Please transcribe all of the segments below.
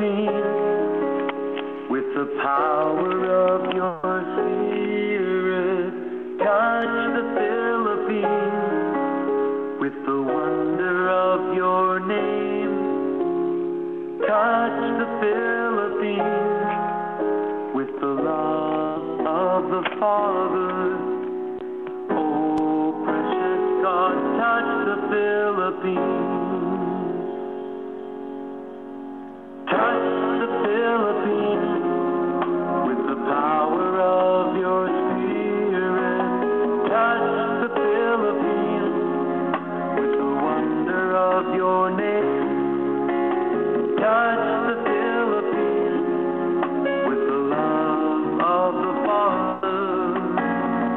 Philippines with the power of your Spirit. Touch the Philippines with the wonder of your name. Touch the Philippines with the love of the Father. Oh, precious God, touch the Philippines. Touch the Philippines with the power of your Spirit. Touch the Philippines with the wonder of your name. Touch the Philippines with the love of the Father.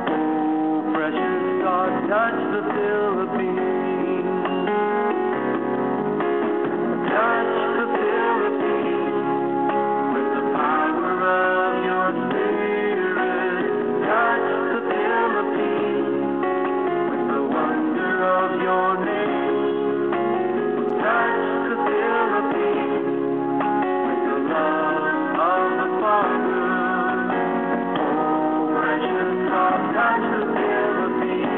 Oh, precious God, touch the Philippines. Touch the Philippines with the power of your Spirit. Touch the Philippines with the wonder of your name. Touch the Philippines with the love of the Father. Oh, precious God, touch the Philippines.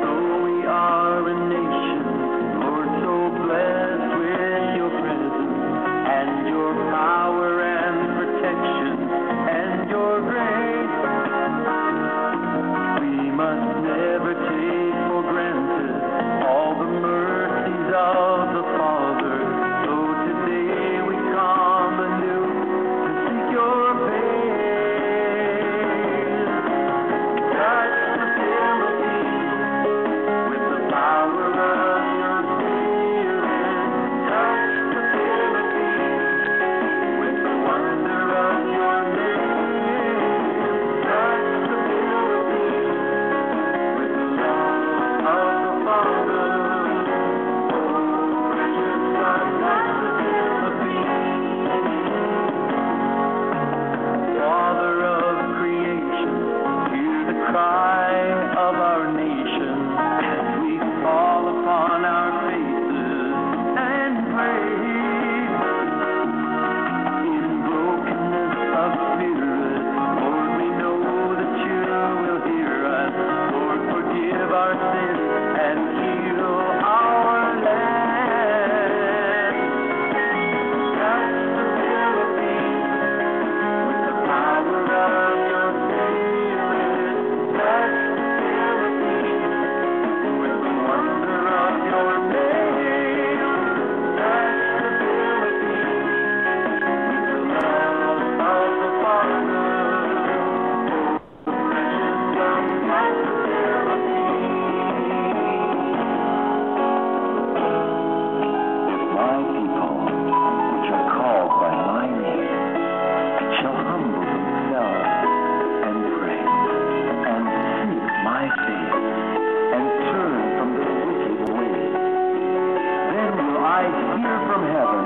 Though we are a nation, Lord, so blessed with your presence and your power and protection and your grace, we must never take for granted all the mercies of the Father. So today we come anew to seek your face. Touch the Philippines with the power of your Spirit. Touch the Philippines with the wonder of your name. Touch the Philippines with the love of the Father. Oh, precious God, touch the Philippines. Father of creation, hear the cry of our nation as we fall upon our faces and pray. In brokenness of spirit, Lord, we know that you will hear us. Lord, forgive our sins and heal our land. Touch the Philippines with the power of your Spirit. Touch the Philippines with the wonder of your name. Touch the Philippines with the love of the Father. Oh, precious God, touch the Philippines. My people, which are called by my name, shall humble themselves and pray, and seek my face, and turn from their wicked ways. Then will I hear from heaven,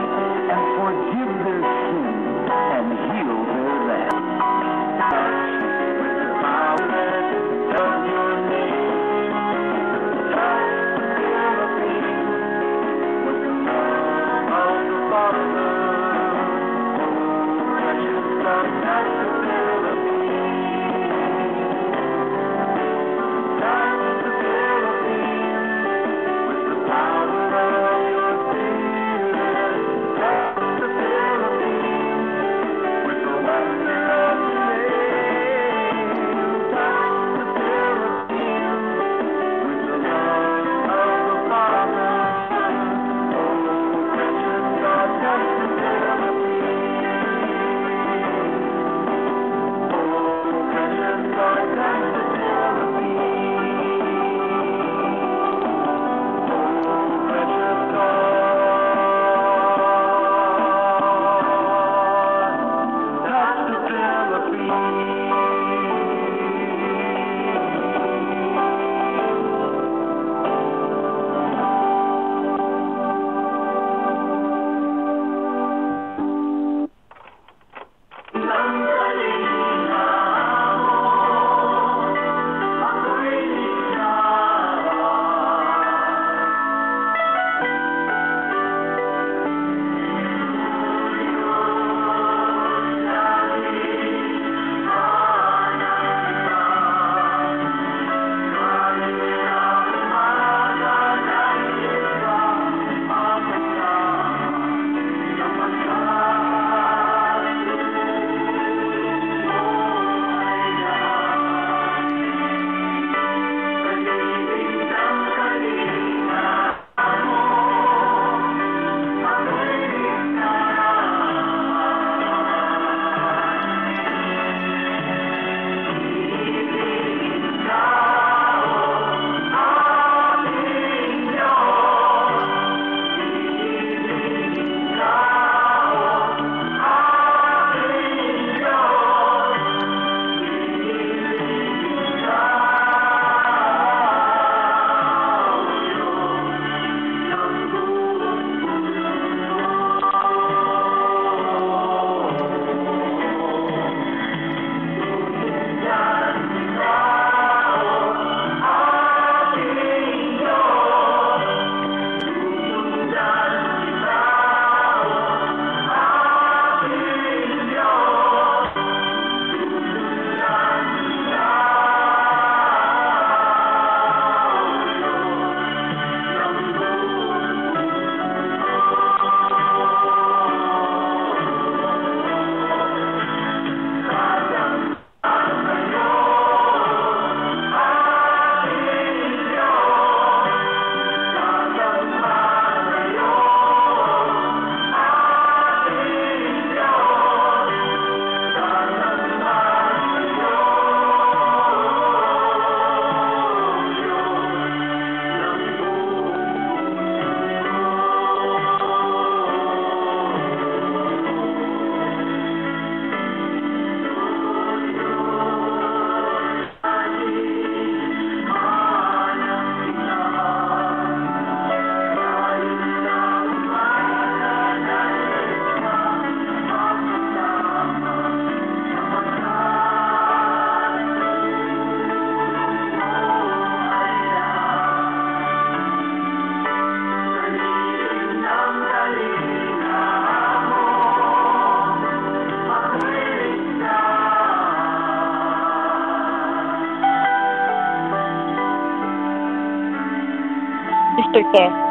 and forgive their sins, and heal their land. Touch with the power of your name. Touch the Philippines with the love of the Father. Oh, precious God, touch the Philippines. Touch the Philippines with the power of your Spirit. aftercare.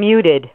Muted.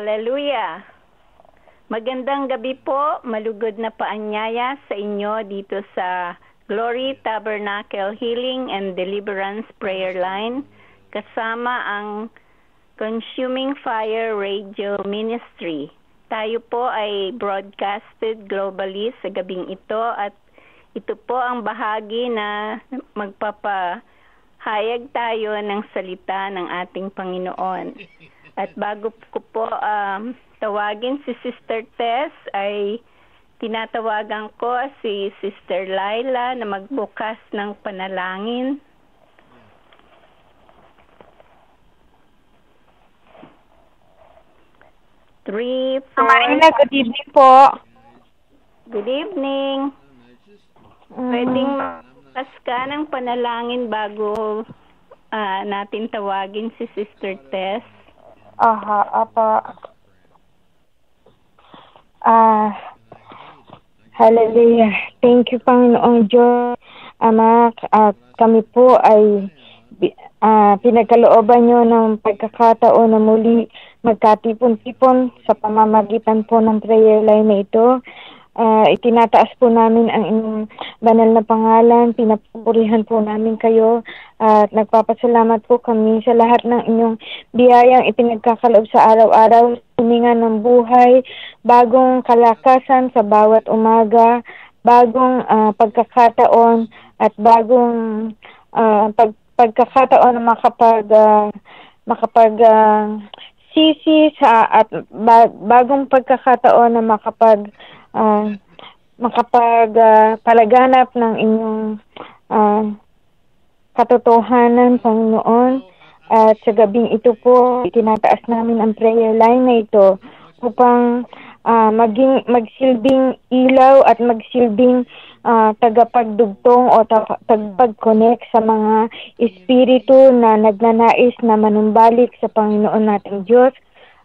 Hallelujah! Magandang gabi po, malugod na paanyaya sa inyo dito sa Glory Tabernacle Healing and Deliverance Prayer Line kasama ang Consuming Fire Radio Ministry. Tayo po ay broadcasted globally sa gabing ito at ito po ang bahagi na magpapahayag tayo ng salita ng ating Panginoon. At bago ko po tawagin si Sister Tess, ay tinatawagan ko si Sister Laila na magbukas ng panalangin. Three, four. Good evening po. Good evening. Pwedeng magbukas ka ng panalangin bago natin tawagin si Sister Tess. Apa. Hallelujah. Thank you, Panginoong Diyos, Ama. Kami po ay pinagkalooban nyo ng pagkakataon na muli magkatipon-tipon sa pamamagitan po ng prayer line na ito. Itinataas po namin ang inyong banal na pangalan, pinapurihan po namin kayo at nagpapasalamat po kami sa lahat ng inyong biyayang ipinagkakaloob sa araw-araw, hininga ng buhay, bagong kalakasan sa bawat umaga, bagong pagkakataon at bagong pagkakataon na sisi sa at bagong pagkakataon na palaganap ng inyong katotohanan, Panginoon. At sa gabing ito po, itinataas namin ang prayer line na ito upang magsilbing ilaw at magsilbing tagapagdugtong o tagapag-connect sa mga espiritu na nagnanais na manumbalik sa Panginoon nating Diyos.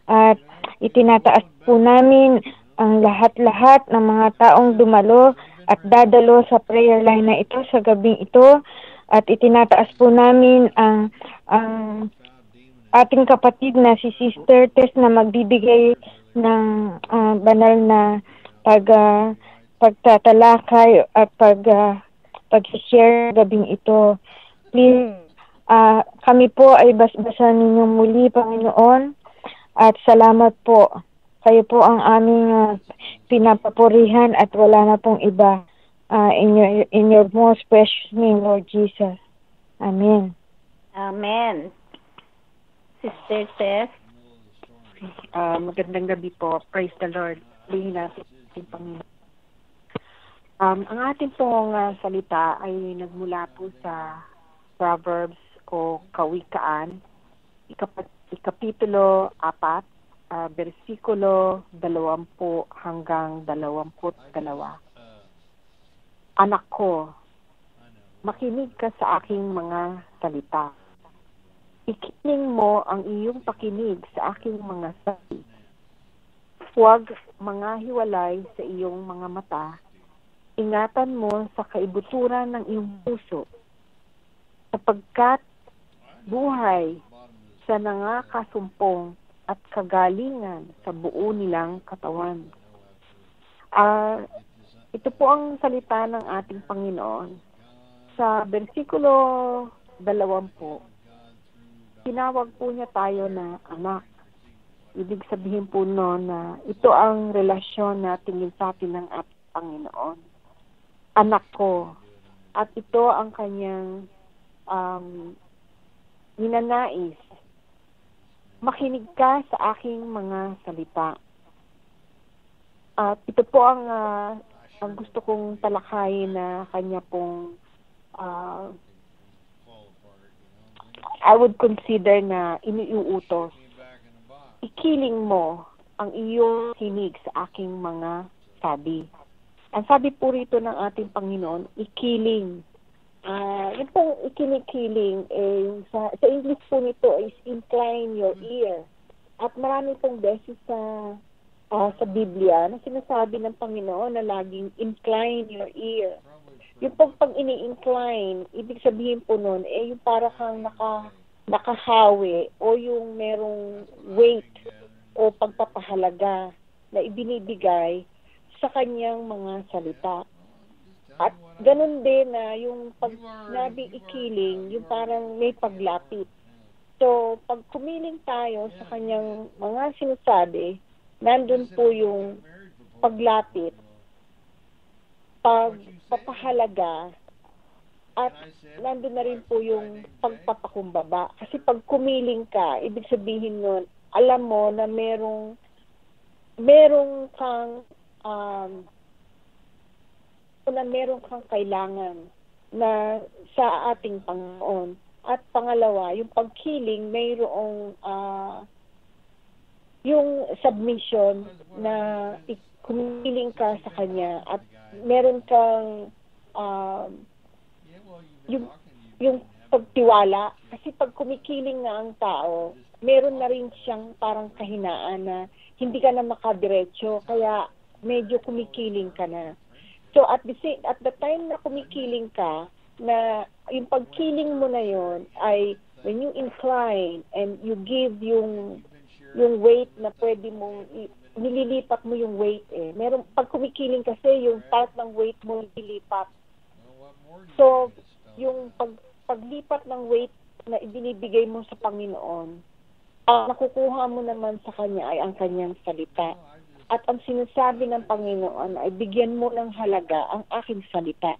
At itinataas po namin ang lahat-lahat ng mga taong dumalo at dadalo sa prayer line na ito sa gabing ito. At itinataas po namin ang ating kapatid na si Sister Tess na magbibigay ng banal na pagtatalakay at pag-share gabing ito. Please, kami po ay basbasan ninyong muli, Panginoon, at salamat po. Kayo po ang aming pinapapurihan at wala na pong iba. In your most precious name, Lord Jesus. Amen. Amen. Sister Tess. Magandang gabi po. Praise the Lord. Purihin natin ating Panginoon. Ang ating pong salita ay nagmula po sa Proverbs o Kawikaan, Ikapitulo 4, versikulo 20 hanggang 22. Anak ko, makinig ka sa aking mga salita. Ikining mo ang iyong pakinig sa aking mga sabi. Huwag mangahiwalay sa iyong mga mata. Ingatan mo sa kaibuturan ng iyong puso, sapagkat buhay sa nangakasumpong at kagalingan sa buo nilang katawan. Ito po ang salita ng ating Panginoon. Sa versikulo 20, tinawag po niya tayo na anak. Ibig sabihin po noon na ito ang relasyon na tingin sa atin ng ating Panginoon. Anak ko. At ito ang kanyang ninanais. Makinig ka sa aking mga salita. At ito po ang gusto kong talakayin na kanya pong I would consider na iniuutos. Ikiling mo ang iyong hinig sa aking mga sabi. Ang sabi po rito ng ating Panginoon, ikiling. Yung pong ikinikiling, sa English po nito is incline your ear. At marami pong beses sa Biblia na sinasabi ng Panginoon na laging incline your ear. Yung pag ini-incline, ibig sabihin po nun, yung para kang nakahawi o yung merong weight o pagpapahalaga na ibinibigay sa kanyang mga salita. At ganun din na yung pag sinabing ikiling, yung parang may paglapit. So, pag kumiling tayo sa kanyang mga sinasabi, nandun po yung paglapit, pagpapahalaga, at nandun na rin po yung pagpapakumbaba. Kasi pag kumiling ka, ibig sabihin nun, alam mo na merong kang meron kang kailangan na sa ating Panginoon. At pangalawa, yung pagkiling, mayroong yung submission na kumiling ka sa Kanya at meron kang yung pagtiwala. Kasi pag kumikiling nga ang tao, meron na rin siyang parang kahinaan na hindi ka na makadiretso, kaya medyo kumikiling ka na. So at the time na kumikiling ka, na yung pagkiling mo na yon ay when you incline and you give yung weight na pwede mong nililipat mo yung weight Meron pag kumikiling kasi yung part ng weight mo nililipat. So yung paglipat ng weight na ibinibigay mo sa Panginoon, ang nakukuha mo naman sa Kanya ay ang Kanyang salita. At ang sinasabi ng Panginoon ay bigyan mo ng halaga ang aking salita.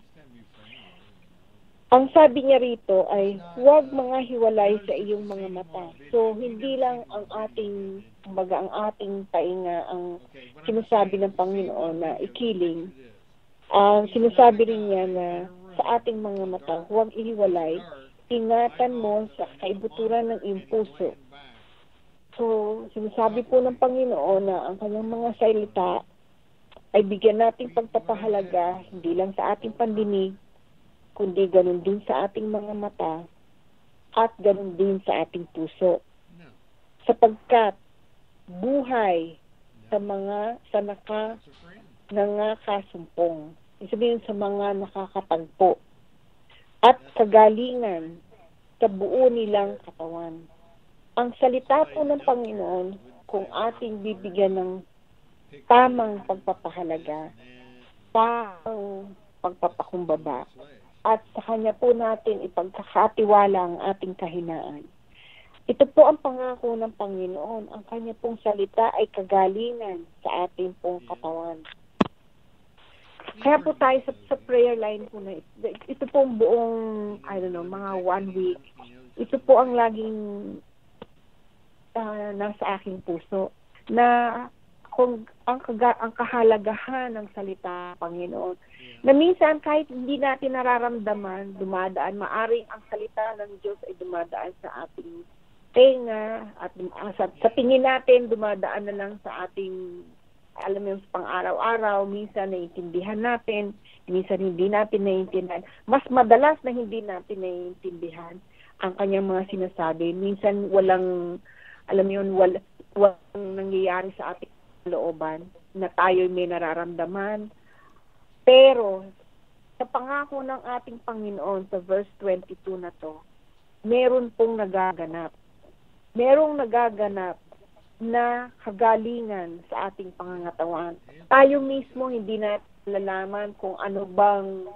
Ang sabi niya rito ay huwag mga hiwalay sa iyong mga mata. So hindi lang ang ating tainga ang sinasabi ng Panginoon na ikiling. Ang sinasabi rin niya na sa ating mga mata, huwag ihiwalay. Ingatan mo sa kaibuturan ng iyong puso. So, sinasabi po ng Panginoon na ang kanyang mga salita ay bigyan nating pagpapahalaga, hindi lang sa ating pandinig, kundi ganun din sa ating mga mata at ganun din sa ating puso. Sapagkat buhay sa nangakasumpong, sabihin sa mga nakakatagpo, at kagalingan sa buo nilang katawan. Ang salita po ng Panginoon, kung ating bibigyan ng tamang pagpapahalaga, tamang pagpapakumbaba, at sa Kanya po natin ipagkakatiwala ang ating kahinaan. Ito po ang pangako ng Panginoon. Ang Kanya pong salita ay kagalingan sa ating pong katawan. Kaya po tayo sa prayer line po na ito pong buong, mga 1 week, ito po ang laging nasa aking puso na kung ang kahalagahan ng salita, Panginoon, na minsan kahit hindi natin nararamdaman, dumadaan, maaring ang salita ng Diyos ay dumadaan sa ating tenga at sa tingin natin dumadaan na lang sa ating pang-araw-araw, minsan naiintindihan natin, minsan hindi natin naiintindihan. Mas madalas na hindi natin naiintindihan ang kanyang mga sinasabi. Minsan walang nangyayari sa ating looban na tayo may nararamdaman. Pero sa pangako ng ating Panginoon sa verse 22 na to, meron pong nagaganap. Merong nagaganap na kagalingan sa ating pangangatawan. Tayo mismo hindi natin nalalaman kung ano bang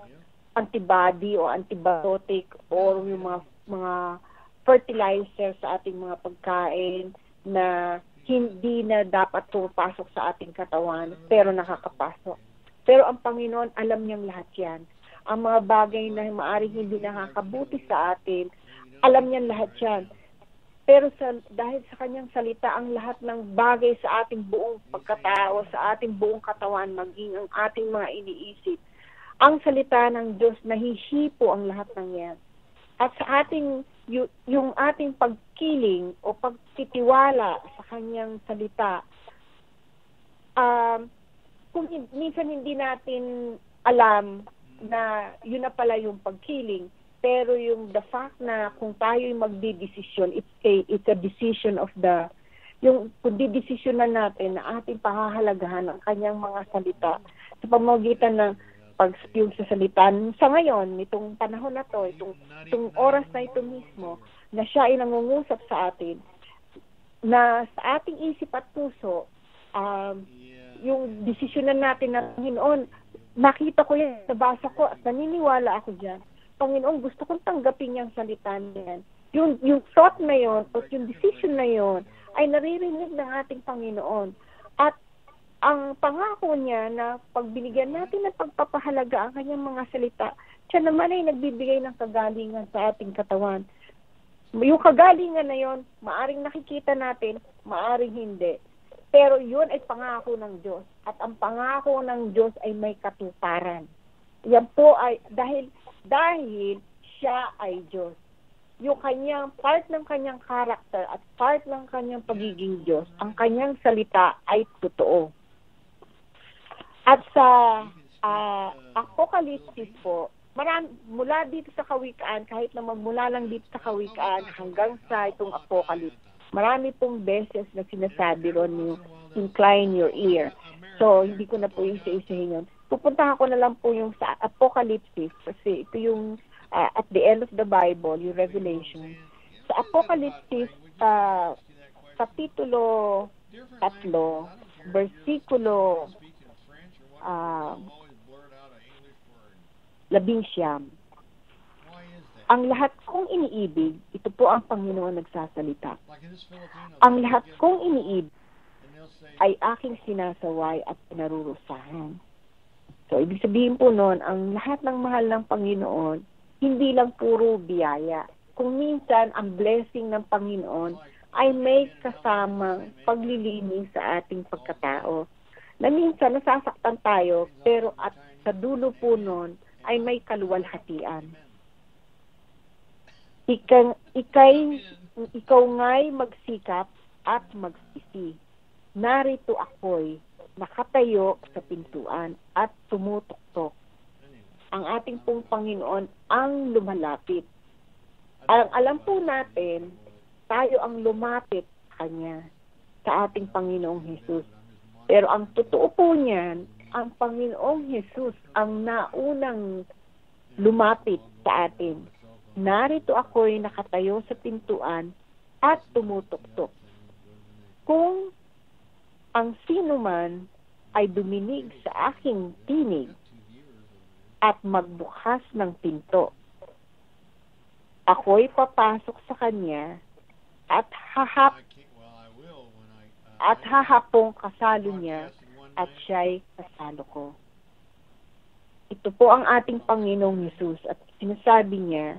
antibody o antibiotic o yung mga fertilizer sa ating mga pagkain na hindi na dapat pumapasok sa ating katawan pero nakakapasok. Pero ang Panginoon, alam niyang lahat yan. Ang mga bagay na maaaring hindi nakakabuti sa atin, alam niyang lahat yan. Pero dahil sa kanyang salita, ang lahat ng bagay sa ating buong pagkatao, sa ating buong katawan, maging ang ating mga iniisip, ang salita ng Diyos, nahihipo ang lahat ng yan. At sa ating yung ating pagkiling o pagtitiwala sa kanyang salita, kung minsan hindi natin alam na yun na pala yung pagkiling, pero yung the fact na kung tayo'y magdidesisyon, it's a decision of yung kung didesisyonan natin na ating pahahalagahan ang kanyang mga salita sa pamamagitan ng pag-spill sa salita. Sa ngayon, itong panahon na to, itong oras na ito mismo, na siya ay nangungusap sa atin, na sa ating isip at puso, yung desisyonan natin na, Panginoon, nakita ko yan, nabasa ko at naniniwala ako dyan. Panginoon, gusto kong tanggapin yung salita niyan. Yung thought na yon o yung decision na yon ay naririnig ng ating Panginoon. At ang pangako niya na pagbinigyan natin ng pagpapahalaga ang kanyang mga salita, siya naman ay nagbibigay ng kagalingan sa ating katawan. Yung kagalingan na yon, maaring nakikita natin, maaring hindi. Pero yun ay pangako ng Diyos. At ang pangako ng Diyos ay may katuparan. Yan po ay dahil siya ay Diyos. Yung kanyang part ng kanyang karakter at part ng kanyang pagiging Diyos, ang kanyang salita ay totoo. At sa Apocalypse po, mula dito sa Kawikaan, kahit na magmula lang dito sa Kawikaan hanggang sa itong Apocalypse, marami pong beses na sinasabi ron yung incline your ear. So, hindi ko na po isa-isahin yun. Pupuntahan ko na lang po yung sa Apocalypse kasi ito yung at the end of the Bible, yung Revelation. Sa Apocalypse, Kapitulo 3, versikulo 11. Ang lahat kong iniibig, ito po ang Panginoon nagsasalita. Ang lahat kong iniibig ay aking sinasaway at pinarurusahan. So, ibig sabihin po noon, ang lahat ng mahal ng Panginoon, hindi lang puro biyaya. Kung minsan, ang blessing ng Panginoon ay may kasamang paglilinis sa ating pagkatao. Na minsan, nasasaktan tayo, pero at sa dulo po noon, ay may kaluwalhatian. Ikaw nga'y magsikap at magsisi. Narito ako'y nakatayo sa pintuan at tumutuktok. Ang ating pong Panginoon ang lumalapit. Alam po natin, tayo ang lumapit Kanya sa ating Panginoong Hesus. Pero ang totoo po niyan, ang Panginoong Hesus ang naunang lumapit sa atin. Narito ako'y nakatayo sa pintuan at tumutuktok. Kung ang sino man ay duminig sa aking tinig at magbukas ng pinto, ako'y papasok sa kanya at hahapong kasalo niya at siya'y kasalo ko. Ito po ang ating Panginoong Hesus at sinasabi niya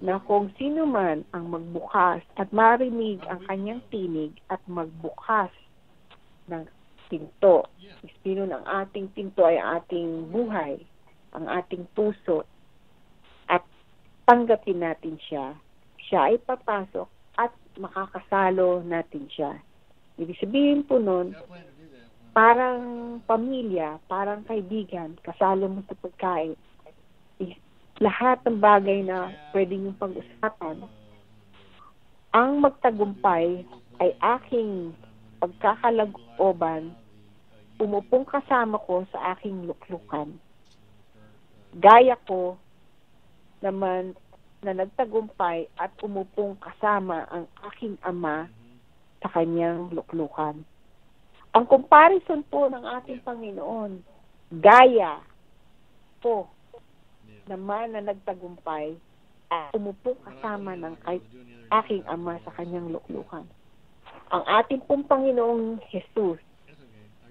na kung sino man ang magbukas at marinig ang kanyang tinig at magbukas ng pinto. Espino ng ating pinto ay ating buhay, ang ating puso, at tanggapin natin siya. Siya ay papasok at makakasalo natin siya. Ibig sabihin po nun, parang pamilya, parang kaibigan, kasalo mo sa pagkain. Lahat ng bagay na pwede niyong pag-usapan. Ang magtagumpay ay aking pagkakalooban, umupong kasama ko sa aking luklukan. Gaya ko naman na nagtagumpay at umupong kasama ang aking ama sa kanyang luklukan. Ang comparison po ng ating Panginoon, gaya po naman na nagtagumpay at umupong kasama ng aking ama sa kanyang luklukan. Ang ating pong Panginoong Hesus,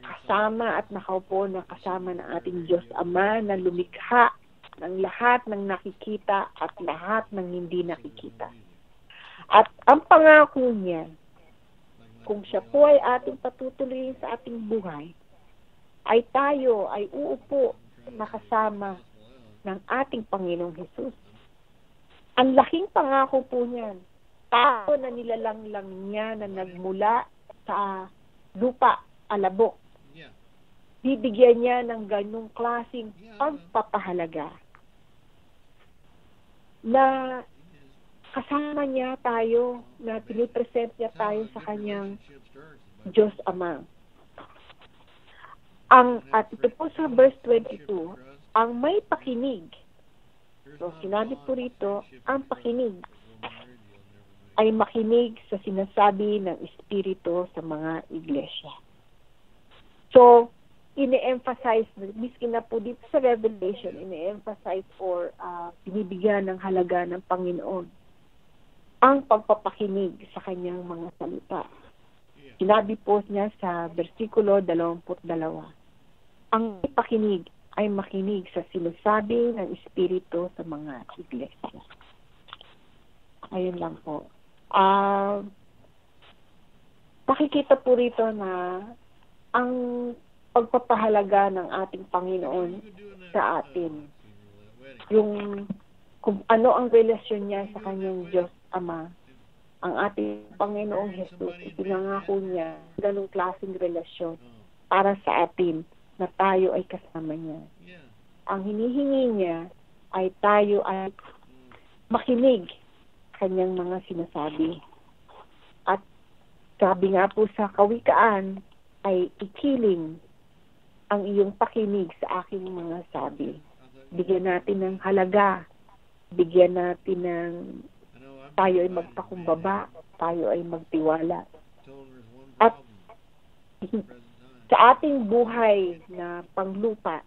kasama at nakaupo na kasama ng ating Diyos Ama na lumikha ng lahat ng nakikita at lahat ng hindi nakikita. At ang pangako niya, kung siya po ay ating patutuloyin sa ating buhay, ay tayo ay uupo na kasama ng ating Panginoong Hesus. Ang laking pangako po niyan, tao na nilalanglang niya na nagmula sa lupa, alabok. Bibigyan niya ng ganung klaseng pagpapahalaga na kasama niya tayo, na pinipresent niya tayo sa kanyang Diyos Ama. At ito po sa verse 22, ang may pakinig. So, sinabi po rito, ang pakinig. ay makinig sa sinasabi ng Espiritu sa mga iglesia. So, ine-emphasize, miski na po dito sa Revelation, ine-emphasize or binibigyan ng halaga ng Panginoon ang pagpapakinig sa kanyang mga salita. Sinabi po niya sa versikulo 22, ang pakinig ay makinig sa sinasabi ng Espiritu sa mga iglesia. Ayun lang po. Pakikita po rito na ang pagpapahalaga ng ating Panginoon sa atin. Yung kung ano ang relasyon niya sa kanyang Diyos Ama. Ang ating Panginoong Jesus, ipinangako niya ganung klaseng relasyon para sa atin na tayo ay kasama niya. Ang hinihingi niya ay tayo ay makinig kanyang mga sinasabi. At sabi nga po sa kawikaan ay ikiling ang iyong pakinig sa aking mga sabi. Bigyan natin ng halaga. Bigyan natin ng tayo ay magpakumbaba. Tayo ay magtiwala. At sa ating buhay na panglupa,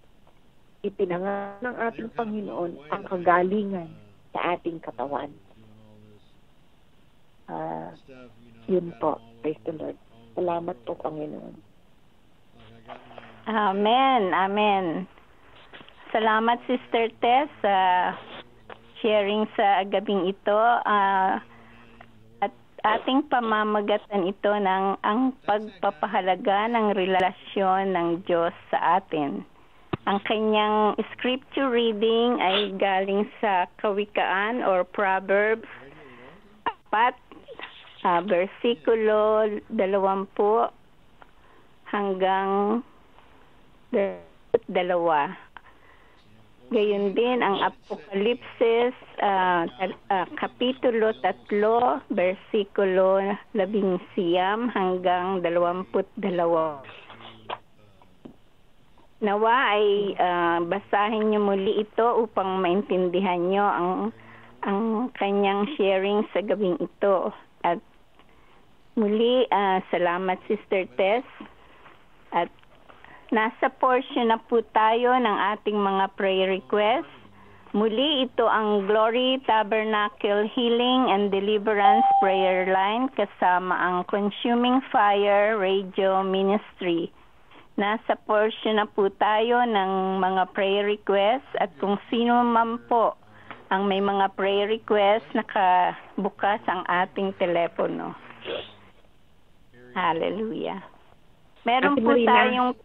ipinangalan ng ating Panginoon ang kagalingan sa ating katawan. Yun po. Praise the Lord. Salamat po, Panginoon. Amen. Amen. Salamat, Sister Tess, sa sharing sa gabing ito. At ating pamamagatan ito ng ang pagpapahalaga ng relasyon ng Diyos sa atin. Ang kanyang scripture reading ay galing sa Kawikaan or Proverbs 4, versikulo 20 hanggang 2. Gayon din ang Apokalipsis, Kapitulo 3, versikulo 11 hanggang 22. Nawa ay basahin niyo muli ito upang maintindihan niyo ang kanyang sharing sa gabing ito. At muli, salamat Sister Tess. At nasa portion na po tayo ng ating mga prayer requests. Muli, ito ang Glory Tabernacle Healing and Deliverance Prayer Line kasama ang Consuming Fire Radio Ministry. Nasa portion na po tayo ng mga prayer requests at kung sino man po ang may mga prayer requests, nakabukas ang ating telepono. Hallelujah. Meron po tayong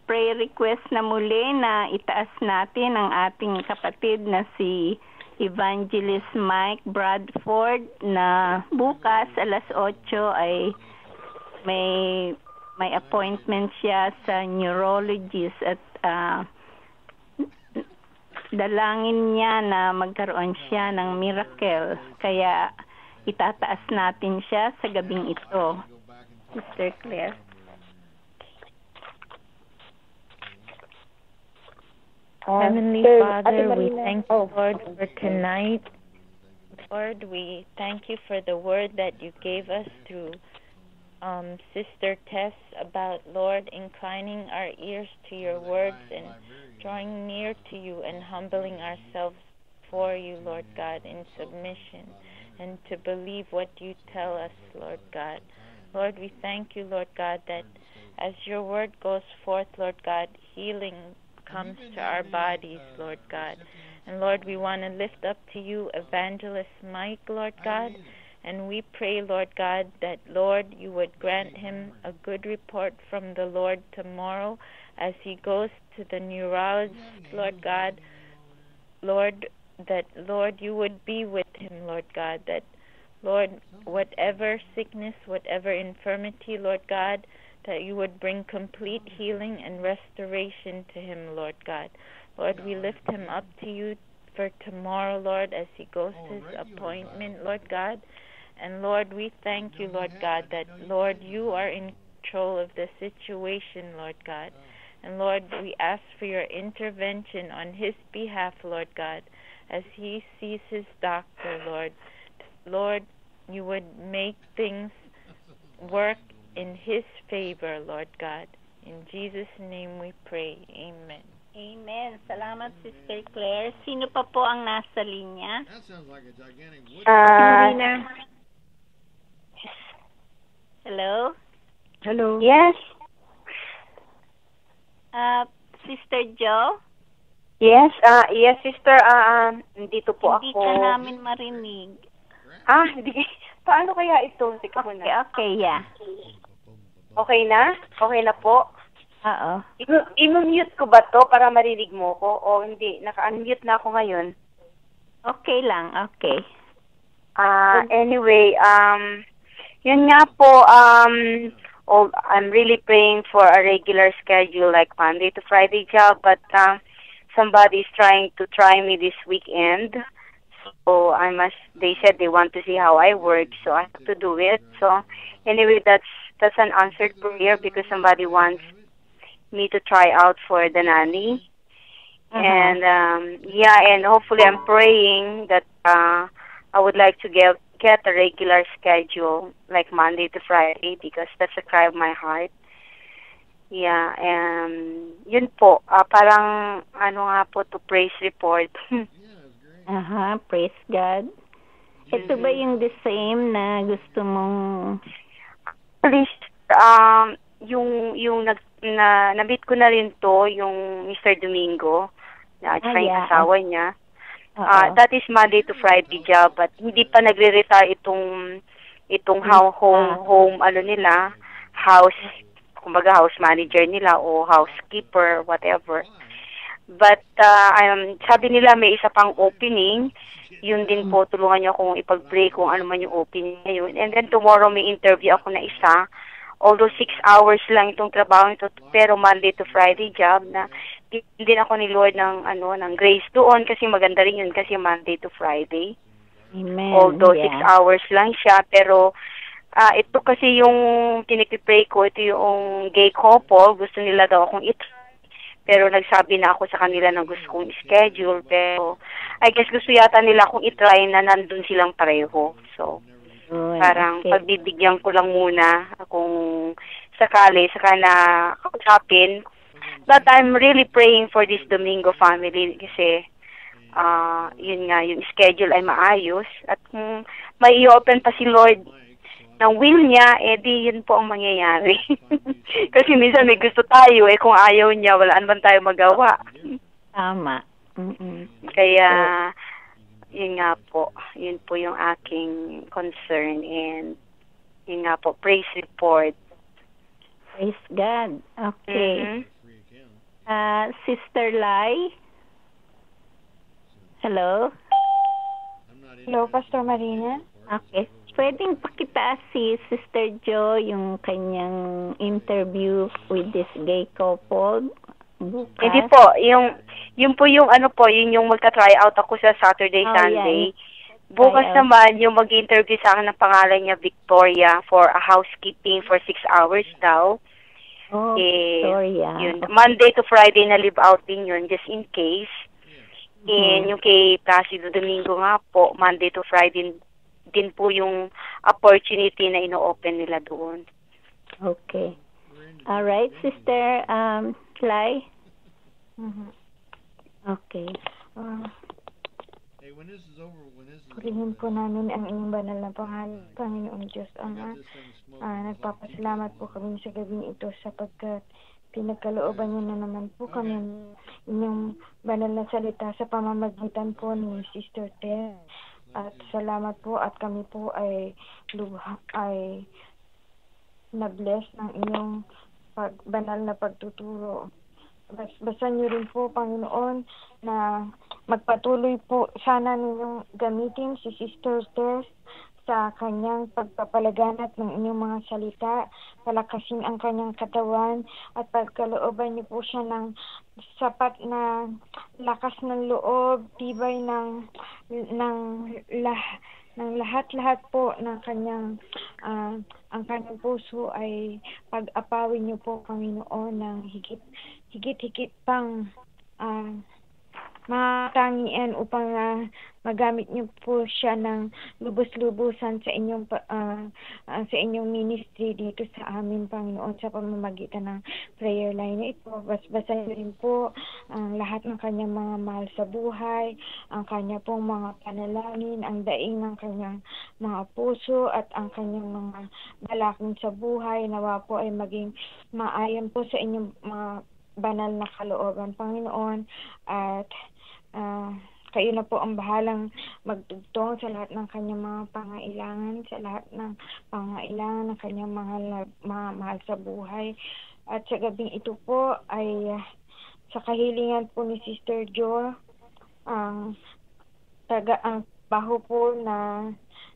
prayer request na muli na itaas natin ang ating kapatid na si Evangelist Mike Bradford na bukas alas 8 ay may appointment siya sa neurologist at dalangin niya na magkaroon siya ng miracle. Kaya itataas natin siya sa gabing ito. Sister Claire. Heavenly Father, we thank you, Lord, for tonight. Lord, we thank you for the word that you gave us through Sister Tess about, Lord, inclining our ears to your words and drawing near to you and humbling ourselves before you, Lord God, in submission and to believe what you tell us, Lord God. Lord, we thank you, Lord God, that as your word goes forth, Lord God, healing comes to our bodies, Lord God. And Lord, we want to lift up to you Evangelist Mike, Lord God, and we pray, Lord God, that, Lord, you would grant him a good report from the Lord tomorrow as he goes to the neurologist, Lord God. Lord, that, Lord, you would be with him, Lord God, that, Lord, whatever sickness, whatever infirmity, Lord God, that you would bring complete healing and restoration to him, Lord God. Lord, we lift him up to you for tomorrow, Lord, as he goes to his appointment, Lord God. And Lord, we thank you, Lord God, that, Lord, you are in control of the situation, Lord God. And Lord, we ask for your intervention on his behalf, Lord God, as he sees his doctor, Lord. Lord, you would make things work in His favor, Lord God. In Jesus' name we pray. Amen. Amen. Salamat, Sister Claire. Sino pa po ang nasa linya? That sounds like a gigantic wood. Marina. Hello? Hello. Yes. Sister Jo? Yes, yes, sister. Nandito po Hindi ako. ka namin marinig. Hindi. Paano kaya ito? Teka muna. Okay, yeah. Okay na? Okay na po? Oo. I-mute ko ba to para marinig mo ko? O hindi? Naka-unmute na ako ngayon. Okay lang, okay. Anyway, yun nga po, I'm really praying for a regular schedule like Monday to Friday job, but somebody's trying to try me this weekend. So they said they want to see how I work, so I have to do it. So anyway, that's an answered prayer because somebody wants me to try out for the nanny. And and hopefully I'm praying that I would like to get a regular schedule like Monday to Friday because that's a cry of my heart. Yeah, and yun po, parang nga po to praise report. Praise God. Ito ba yung the same na gusto mong please yung na-meet ko na rin to, yung Mr. Domingo, at yung asawa niya. That is Monday to Friday job, but hindi pa nagre-retire itong home nila, kumbaga house manager nila o housekeeper, whatever. But sabi nila may isa pang opening, yun din po, tulungan niyo akong ipag-pray kung ano man yung opening ngayon. And then tomorrow may interview ako na isa. Although 6 hours lang itong trabaho ito, pero Monday to Friday job na din ako ni Lord ng grace doon kasi maganda rin yun kasi Monday to Friday. Amen. Although 6 hours lang siya, pero ito kasi yung pinipray ko, ito yung gay couple, gusto nila daw akong pero nagsabi na ako sa kanila na gusto kong schedule, pero I guess gusto yata nila akong itry na nandun silang pareho. So, parang pagbibigyan ko lang muna kung sakali, saka na kausapin. But I'm really praying for this Domingo family kasi yun nga, yung schedule ay maayos at kung may i-open pa si Lord ng will niya, di yun po ang mangyayari. Kasi minsan may gusto tayo, kung ayaw niya, wala naman tayo magawa. Tama. Kaya yun nga po, yun po yung aking concern and yun nga po, praise report. Praise God. Okay. Sister Lai? Hello? Hello, Pastor Marina. Okay. Pwedeng pakitaas si Sister Jo yung kanyang interview with this gay couple bukas? Hindi po, yung po yung yun yung magta-try out ako sa Saturday, Sunday. Yan. Bukas naman yung mag-interview sa akin ng pangalan niya Victoria for a housekeeping for 6 hours daw. Oh, Victoria. Yun, Monday to Friday na live out din yun just in case. And yung kay Placido Domingo nga po, Monday to Friday din po yung opportunity na ino-open nila doon. Okay. All right, Sister Lai. Okay. Purihin po namin ang inyong banal na pangalan, Panginoong Diyos Ama. Nagpapasalamat po kami sa gabing ito sapagkat pinagkalooban niyo na naman po kami inyong banal na salita sa pamamagitan po ni Sister Ted. At salamat po at kami po ay na-bless ng inyong banal na pagtuturo. Basta niyo rin po, Panginoon, na magpatuloy po sana ninyong gamitin si Sister Tess sa kanyang pagpapalaganap ng inyong mga salita, palakasin ang kanyang katawan at pagkalooban niyo po siya ng sapat na lakas ng loob, tibay ng lahat-lahat po ng kanyang ang kanyang puso ay pag-apawin niyo po, Panginoon, ng higit pang matangian upang magamit niyo po siya ng lubos-lubusan sa sa inyong ministry dito sa amin, Panginoon, sa pamamagitan ng prayer line na ito. Basahin rin po ang lahat ng kanyang mga mahal sa buhay, ang kanya pong mga panalangin, ang daing ng kanyang mga puso at ang kanyang mga balakid sa buhay. Nawa po ay maging maayon po sa inyong mga banal na kalooban, Panginoon, at kayo na po ang bahalang magtugtong sa lahat ng kanyang mga pangailangan, sa lahat ng pangailangan ng kanyang mga mahal sa buhay. At sa gabing ito po ay sa kahilingan po ni Sister Jo, ang baho po na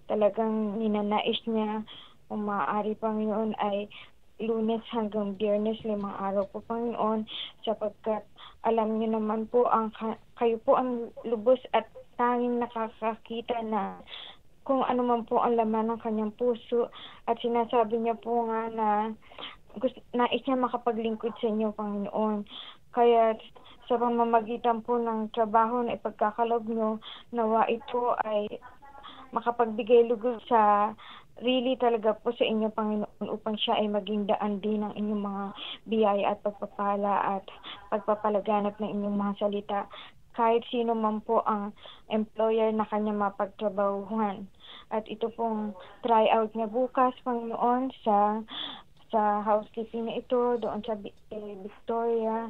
talagang ninanais niya, kung maaari, Panginoon, ay Lunes hanggang Biyernes, 5 araw po, Panginoon, sapagkat alam niyo naman po, kayo po ang lubos at tanging nakakakita na kung ano man po ang laman ng kanyang puso, at sinasabi niya po nga na nais niya makapaglingkod sa inyo, Panginoon. Kaya sa pamamagitan po ng trabaho na ipagkakaloob niyo, nawa ito ay makapagbigay lugod sa really talaga po sa inyo, Panginoon, upang siya ay maging daan din ng inyong mga biyaya at pagpapala at pagpapalaganap ng inyong mga salita. Kahit sino man po ang employer na kanya mapagtrabahuhan. At ito pong tryout niya bukas, Panginoon, sa housekeeping na ito, doon sa Victoria.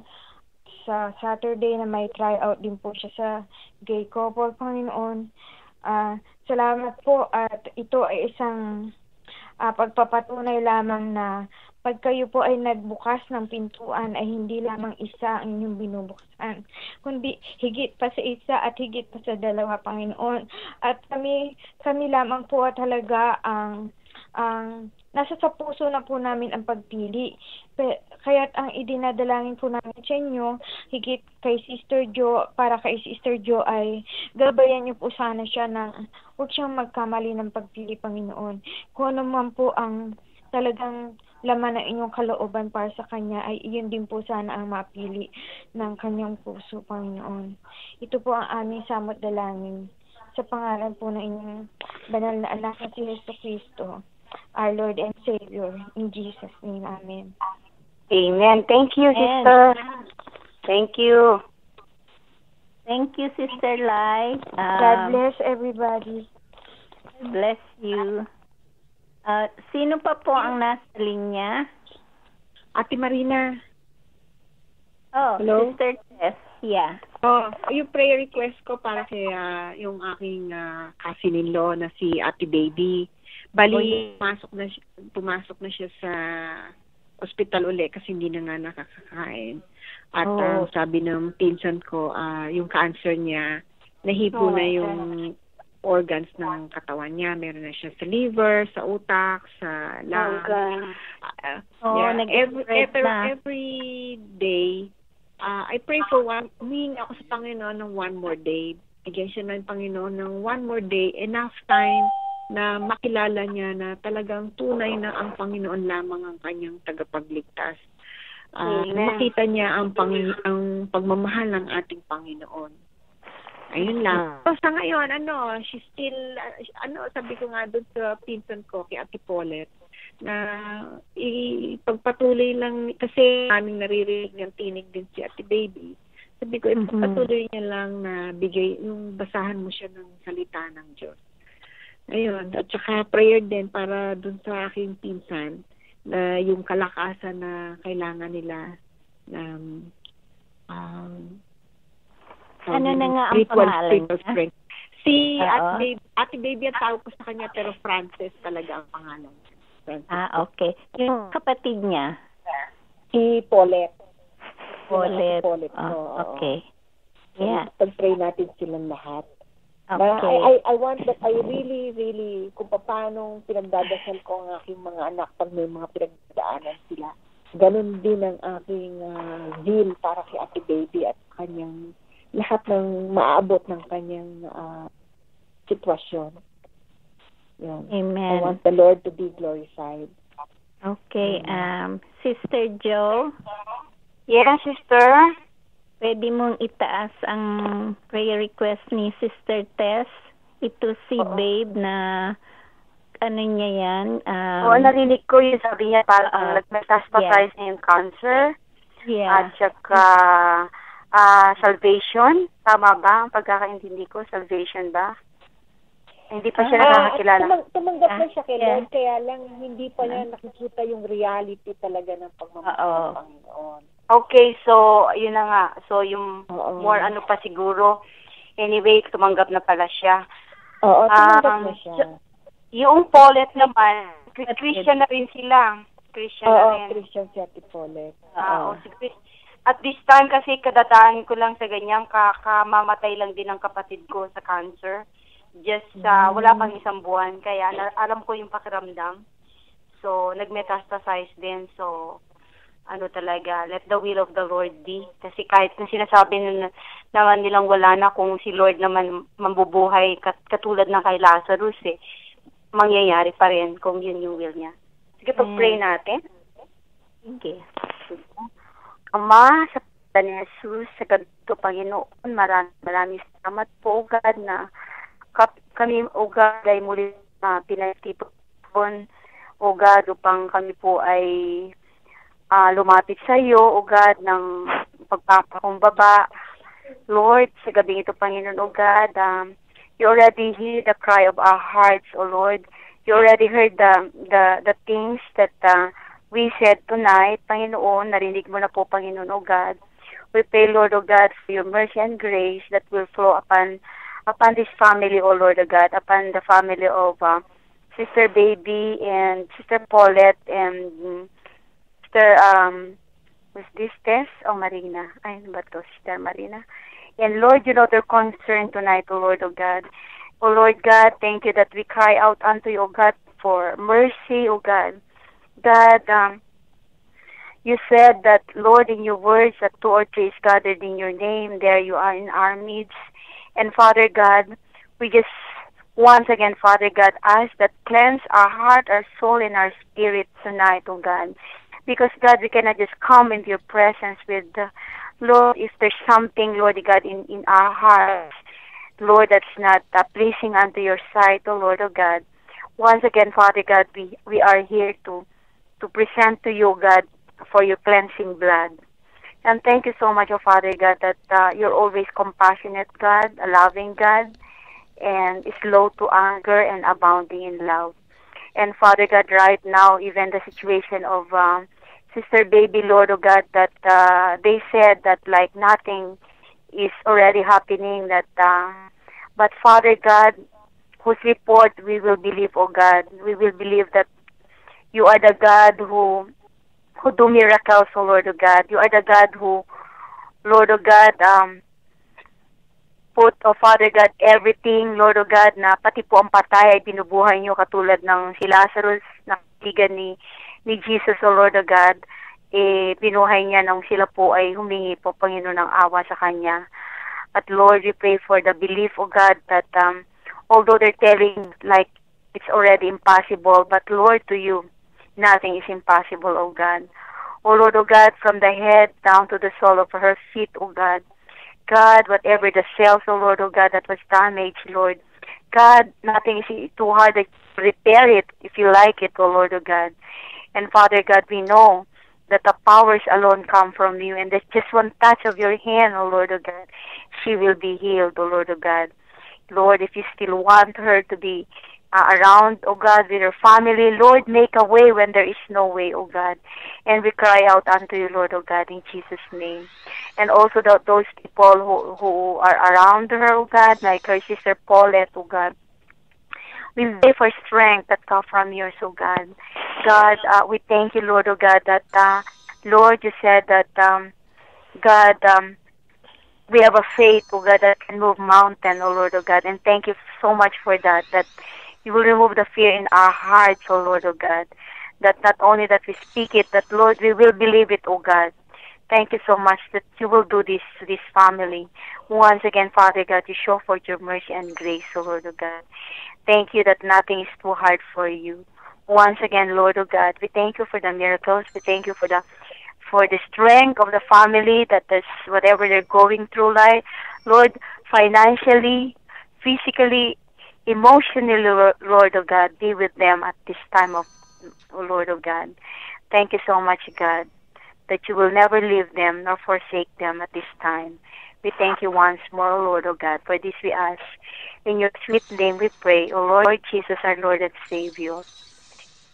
Sa Saturday na may tryout din po siya sa gay couple, Panginoon. Salamat po, at ito ay isang pagpapatunay lamang na pag kayo po ay nagbukas ng pintuan ay hindi lamang isa ang inyong binubuksan, kundi higit pa sa isa at higit pa sa dalawa, Panginoon. At kami lamang po talaga ang nasa sa puso na po namin ang pagpili. Kaya't ang idinadalangin po namin sa inyo, higit kay Sister Jo, para kay Sister Jo ay gabayan niyo po sana siya na huwag siyang magkamali ng pagpili, Panginoon. Kung ano man po ang talagang laman ng inyong kalooban para sa kanya, ay iyon din po sana ang mapili ng kanyang puso, Panginoon. Ito po ang aming samot dalangin sa pangalan po ng inyong banal na anak na si Jesucristo, our Lord and Savior. In Jesus' name, Amen. Amen. Thank you, Sister. Thank you. Thank you, Sister Lai. God bless everybody. Bless you. Sino pa po ang nasa linya? Ate Marina. Oh, hello? Sister Tess. Yeah. Yung prayer request ko para kay yung aking cousin-in-law na si Ate Baby. Bali, pumasok na siya sa ospital uli kasi hindi na nga nakakakain. At sabi ng pinsan ko, yung cancer niya, nahipo na yung organs ng katawan niya. Meron na siya sa liver, sa utak, sa lung. Every day, I pray for humingi ako sa Panginoon ng one more day. Bigyan siya ng Panginoon ng one more day, enough time na makilala niya na talagang tunay na ang Panginoon lamang ang kanyang tagapagligtas. Makita niya ang pagmamahal ng ating Panginoon. Ayun lang. So, sa ngayon, she's still, sabi ko nga doon sa pinsan ko, kay Ate Paulette, na ipagpatuloy lang, kasi aming naririnig ng tinig din si Ate Baby. Sabi ko, ipagpatuloy niya lang na bigay, yung basahan mo siya ng salita ng Diyos. Ayun, at saka prayer din para dun sa aking pinsan na yung kalakasan na kailangan nila na ano na nga ang pangalan niya? Si Ate Baby at tawag ko sa kanya, pero Frances talaga ang pangalan. Frances. Okay. Yung kapatid niya? Si Paulette. Paulette. Okay. Yeah. Pag-pray natin silang lahat. Okay. I want that I really kung paano pinagdadasal ko ang aking mga anak pag may mga pinagdadaanan sila. Ganun din ang aking zeal para kay Ate Baby at kanyang lahat ng maaabot ng kanyang sitwasyon. Yan. Amen. I want the Lord to be glorified. Okay. Sister Jo? Yeah, Sister. pwede mong itaas ang prayer request ni Sister Tess. Ito si Babe na ano niya yan. Oo, narinig ko yung sabi niya parang nag-metastasize na yung cancer. Yeah. At saka salvation. Tama ba? Ang pagkakaintindi ko, salvation ba? Hindi pa siya nakakilala. Tumanggap na siya kay Lord, kaya lang hindi pa niya nakikita yung reality talaga ng pagmamahal ng Panginoon. Okay, so yun na nga. So yung more ano pa siguro. Anyway, tumanggap na pala siya. Oo, tumanggap na siya. Yung Paulette naman, Christian na rin sila. Christian na rin. Christian si Ate Paulette. At this time kasi kadadaan ko lang sa ganyang kamamatay lang din ang kapatid ko sa cancer. Just wala pang isang buwan. Kaya alam ko yung pakiramdam. So, nag-metastasize din. So, ano talaga, let the will of the Lord be. Kasi kahit na sinasabi naman nilang wala na kung si Lord naman mambubuhay katulad ng kay Lazarus mangyayari pa rin kung yun yung will niya. Sige, pag-pray natin. Okay. Ama, sa pangalan ni Jesus, sa ganito Panginoon, maraming salamat po, God, na kami, O God, ay muli pinagtipon, O God, upang kami po ay lumapit sa iyo, O God, ng pagpapakumbaba. Lord, sa gabing ito, Panginoon, O God, you already hear the cry of our hearts, O Lord. You already heard the things that we said tonight, Panginoon. Narinig mo na po, Panginoon, O God. We pray, Lord, O God, for your mercy and grace that will flow upon this family, O Lord, O God, upon the family of Sister Baby and Sister Paulette and Sister, was this Tess o Marina? Ay, ano ba to? Sister Marina. And Lord, you know their concern tonight, O Lord, O God. O Lord God, thank you that we cry out unto you, O God, for mercy, O God. God, you said that, Lord, in your words, that 2 or 3 is gathered in your name, there you are in our midst. And Father God, we just once again, Father God, ask that cleanse our heart, our soul, and our spirit tonight, oh God. Because God, we cannot just come into your presence with, Lord, if there's something, Lord God, in our hearts, Lord, that's not pleasing unto your sight, oh Lord, oh God. Once again, Father God, we are here to present to you, God, for your cleansing blood. And thank you so much, oh Father God, that you're always compassionate, God, a loving God, and slow to anger and abounding in love. And Father God, right now, even the situation of Sister Baby, Lord, oh God, that they said that like nothing is already happening, that but Father God, whose report we will believe, oh God. We will believe that you are the God who do miracles, oh Lord, oh God. You are the God who, Lord, oh God, put, oh Father God, everything, Lord, oh God, na pati po ang patay ay binubuhay niyo katulad ng si Lazarus, na kaibigan ni Jesus, oh Lord, oh God. Binuhay niya nang sila po ay humingi po, Panginoon, ng awa sa Kanya. At Lord, we pray for the belief, oh God, that although they're telling like it's already impossible, but Lord, to you, nothing is impossible, oh God. Oh Lord, oh God, from the head down to the sole of her feet, oh God. God, whatever the cells, oh Lord, oh God, that was damaged, Lord. God, nothing is too hard to repair it if you like it, oh Lord, oh God. And Father God, we know that the powers alone come from you, and there's just one touch of your hand, oh Lord, oh God. She will be healed, oh Lord, oh God. Lord, if you still want her to be around, oh God, with her family, Lord, make a way when there is no way, oh God. And we cry out unto you, Lord, oh God, in Jesus' name. And also those people who are around her, oh God, like her sister Paulette, oh God. We pray for strength that comes from yours, oh God. God, we thank you, Lord, oh God, that, Lord, you said that, God, we have a faith, oh God, that can move mountain, oh Lord, oh God. And thank you so much for that you will remove the fear in our hearts, oh Lord, oh God. That not only that we speak it, that, Lord, we will believe it, oh God. Thank you so much that you will do this to this family. Once again, Father God, you show forth your mercy and grace, oh Lord, oh God. Thank you that nothing is too hard for you. Once again, Lord, oh God, we thank you for the miracles. We thank you for the for the strength of the family that is whatever they're going through, like Lord, financially, physically, emotionally, Lord of God, be with them at this time of Lord of God. Thank you so much, God, that you will never leave them nor forsake them at this time. We thank you once more, O Lord of God. For this we ask. In your sweet name we pray, O Lord Jesus, our Lord and Savior.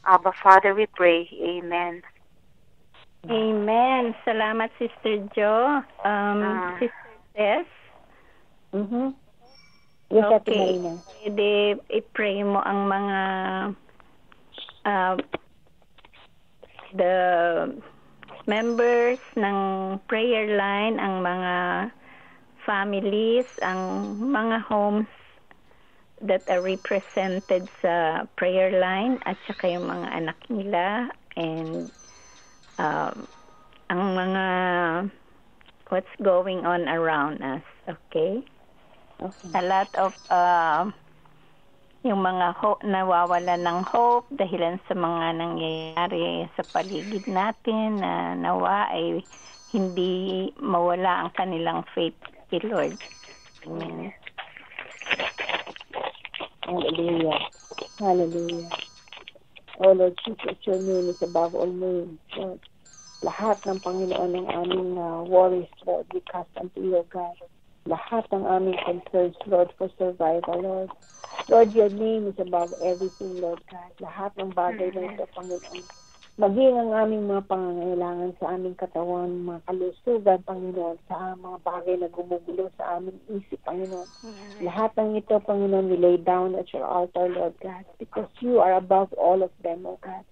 Abba, Father, we pray. Amen. Amen. Salamat, Sister Jo. Sister Tess? Yes, Ate Okay. Marina. Pwede i-pray mo ang mga the members ng prayer line, ang mga families, ang mga homes that are represented sa prayer line, at saka yung mga anak nila, and ang mga what's going on around us. Okay? A lot of yung mga nawawala ng hope dahilan sa mga nangyayari sa paligid natin, na nawa ay hindi mawala ang kanilang faith kay Lord. Amen. Hallelujah. Hallelujah. Oh Lord Jesus, your name is above all names, Lord. Lahat ng Panginoon ng aming worries, Lord, we cast unto you, God. Lahat ng aming concerns, Lord, for survival, Lord. Lord, your name is above everything, Lord God. Lahat ng bagay na ito, Panginoon. Maging ang aming mga pangangailangan sa aming katawan, mga kalusugan, Panginoon, sa mga bagay na gumugulo sa aming isip, Panginoon. Lahat ng ito, Panginoon, we lay down at your altar, Lord God, because you are above all of them, O God.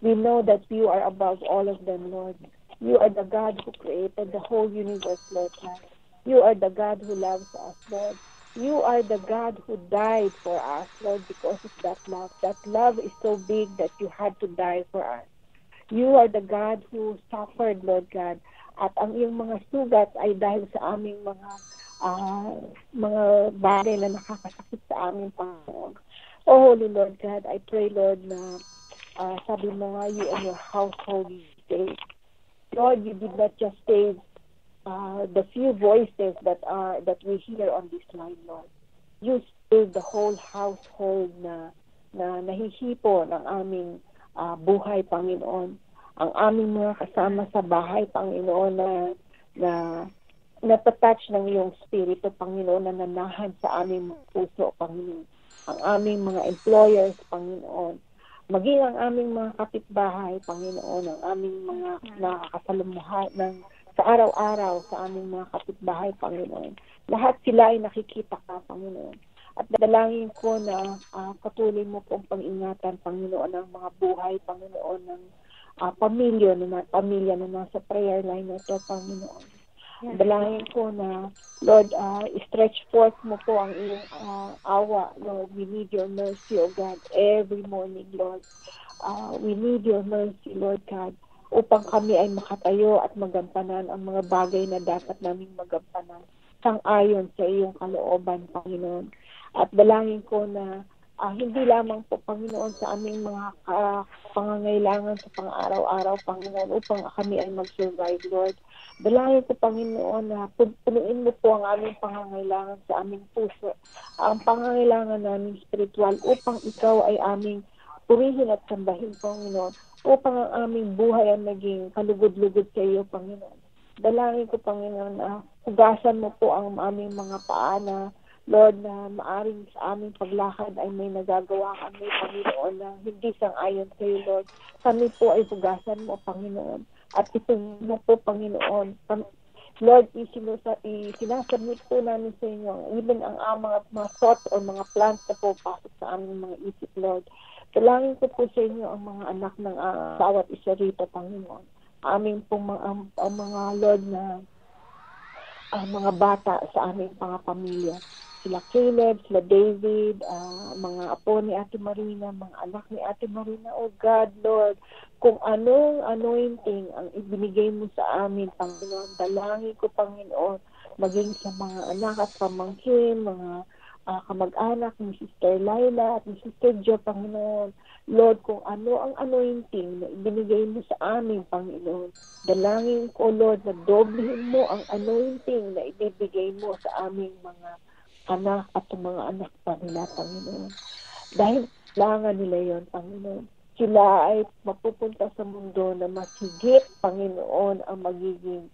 We know that you are above all of them, Lord. You are the God who created the whole universe, Lord God. You are the God who loves us, Lord. You are the God who died for us, Lord, because of that love. That love is so big that you had to die for us. You are the God who suffered, Lord God. At ang iyong mga sugat ay dahil sa aming mga bagay na nakakasakit sa aming Panginoon. Oh, Holy Lord God, I pray, Lord, na sabi mo nga, you and your household you saved. Lord, you did not just save the few voices that we hear on this line, Lord. You saved the whole household na nahihipo ng aming buhay, Panginoon. Ang aming mga kasama sa bahay, Panginoon, na natatouch ng iyong spirito, Panginoon, na nanahan sa aming puso, Panginoon. Ang aming mga employers, Panginoon. Maging ang aming mga kapitbahay, Panginoon, ang aming mga nakakasalumuhan sa araw-araw sa aming mga kapitbahay, Panginoon. Lahat sila ay nakikita ka, Panginoon. At dalangin ko na patuloy mo pong pang-ingatan, Panginoon, ng mga buhay, Panginoon, ng pamilya na nasa prayer line na ito, Panginoon. Dalangin ko na, Lord, stretch forth mo po ang iyong awa, Lord. We need your mercy, O God, every morning, Lord. We need your mercy, Lord God, upang kami ay makatayo at magampanan ang mga bagay na dapat naming magampanan sang-ayon sa iyong kalooban, Panginoon. At dalangin ko na hindi lamang po, Panginoon, sa aming mga pangangailangan sa pang-araw-araw, Panginoon, upang kami ay mag-survive, Lord. Dalangin ko, Panginoon, na punuin mo po ang aming pangangailangan sa aming puso, ang pangangailangan namin spiritual, upang ikaw ay aming purihin at sambahin, Panginoon, upang ang aming buhay ay maging kalugod-lugod sa iyo, Panginoon. Dalangin ko, Panginoon, na hugasan mo po ang aming mga paa na, Lord, na maaring sa aming paglakad ay may nagagawa kami, Panginoon, na hindi sang-ayon sa iyo, Lord. Kami po ay hugasan mo, Panginoon. At itong mo po, Panginoon, Lord, sinasubmit po namin sa inyo, even ang mga thoughts o mga plans na po pasok sa aming mga isip, Lord. Dalangin ko po sa inyo ang mga anak ng bawat isa rito, Panginoon. Aming pong mga Lord na mga bata sa aming mga pamilya. Sila Caleb, sila David, mga apo ni Ate Marina, mga anak ni Ate Marina. Oh God, Lord, kung anong anointing ang ibinigay mo sa amin, Panginoon, dalangin ko, Panginoon, maging sa mga anak at pamangkin, mga kamag-anak ni Sister Laila at ni Sister Jo, Panginoon. Lord, kung ano ang anointing na ibinigay mo sa amin, Panginoon. Dalangin ko, Lord, na doblehin mo ang anointing na ibibigay mo sa aming mga anak at mga anak pa nila, Panginoon. Dahil kailangan nila yon, Panginoon. Sila ay mapupunta sa mundo na mas higit, Panginoon, ang magiging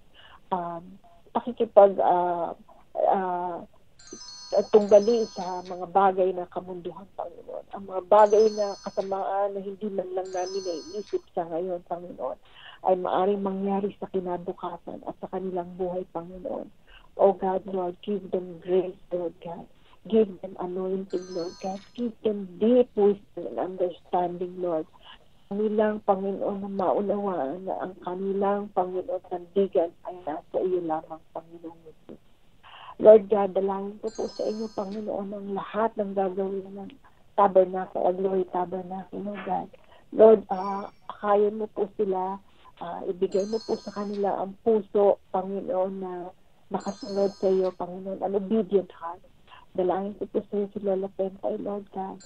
tunggali sa mga bagay na kamunduhan, Panginoon. Ang mga bagay na kasamaan na hindi man lang namin naiisip sa ngayon, Panginoon, ay maaring mangyari sa kinabukasan at sa kanilang buhay, Panginoon. Oh God, Lord, give them grace, Lord God. Give them anointing, Lord God. Give them deep wisdom and understanding, Lord. Kanilang, Panginoon, na maunawaan na ang kanilang, Panginoon, sandigan ay nasa iyo lamang, Panginoon Jesus. Lord God, dalangin ko po sa inyo, Panginoon, ang lahat ng gagawin ng Tabernacle, Glory Tabernacle, Lord God. Lord, akayin mo po sila, ibigay mo po sa kanila ang puso, Panginoon, na nakasunod sa iyo, Panginoon, an obedient heart. Dalangin ko po sa iyo si Lola Pentay, Lord God.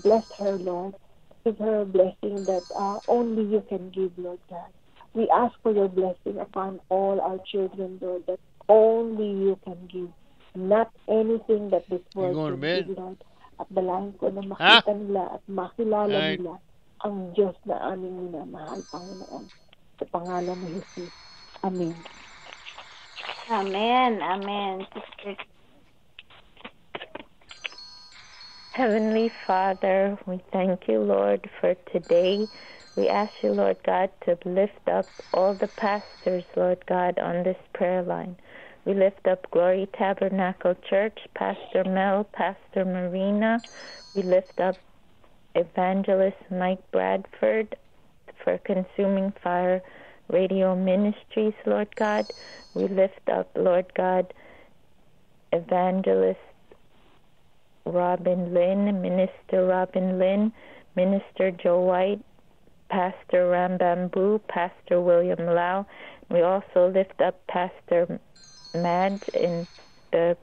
Bless her, Lord. Give her a blessing that only you can give, Lord God. We ask for your blessing upon all our children, Lord, that only you can give. Not anything that this world can give, Lord. At dalangin ko na makita nila at makilala nila ang Diyos na aming minamahal, Panginoon. Sa pangalan ni Jesus. Amen. Amen. Amen. Heavenly Father, we thank you, Lord, for today. We ask you, Lord God, to lift up all the pastors, Lord God, on this prayer line. We lift up Glory Tabernacle Church, Pastor Mel, Pastor Marina. We lift up Evangelist Mike Bradford for Consuming Fire Radio Ministries, Lord God. We lift up, Lord God, Evangelist Robin Lynn, Minister Robin Lynn, Minister Joe White, Pastor Rambambu, Pastor William Lau. We also lift up Pastor Madge in the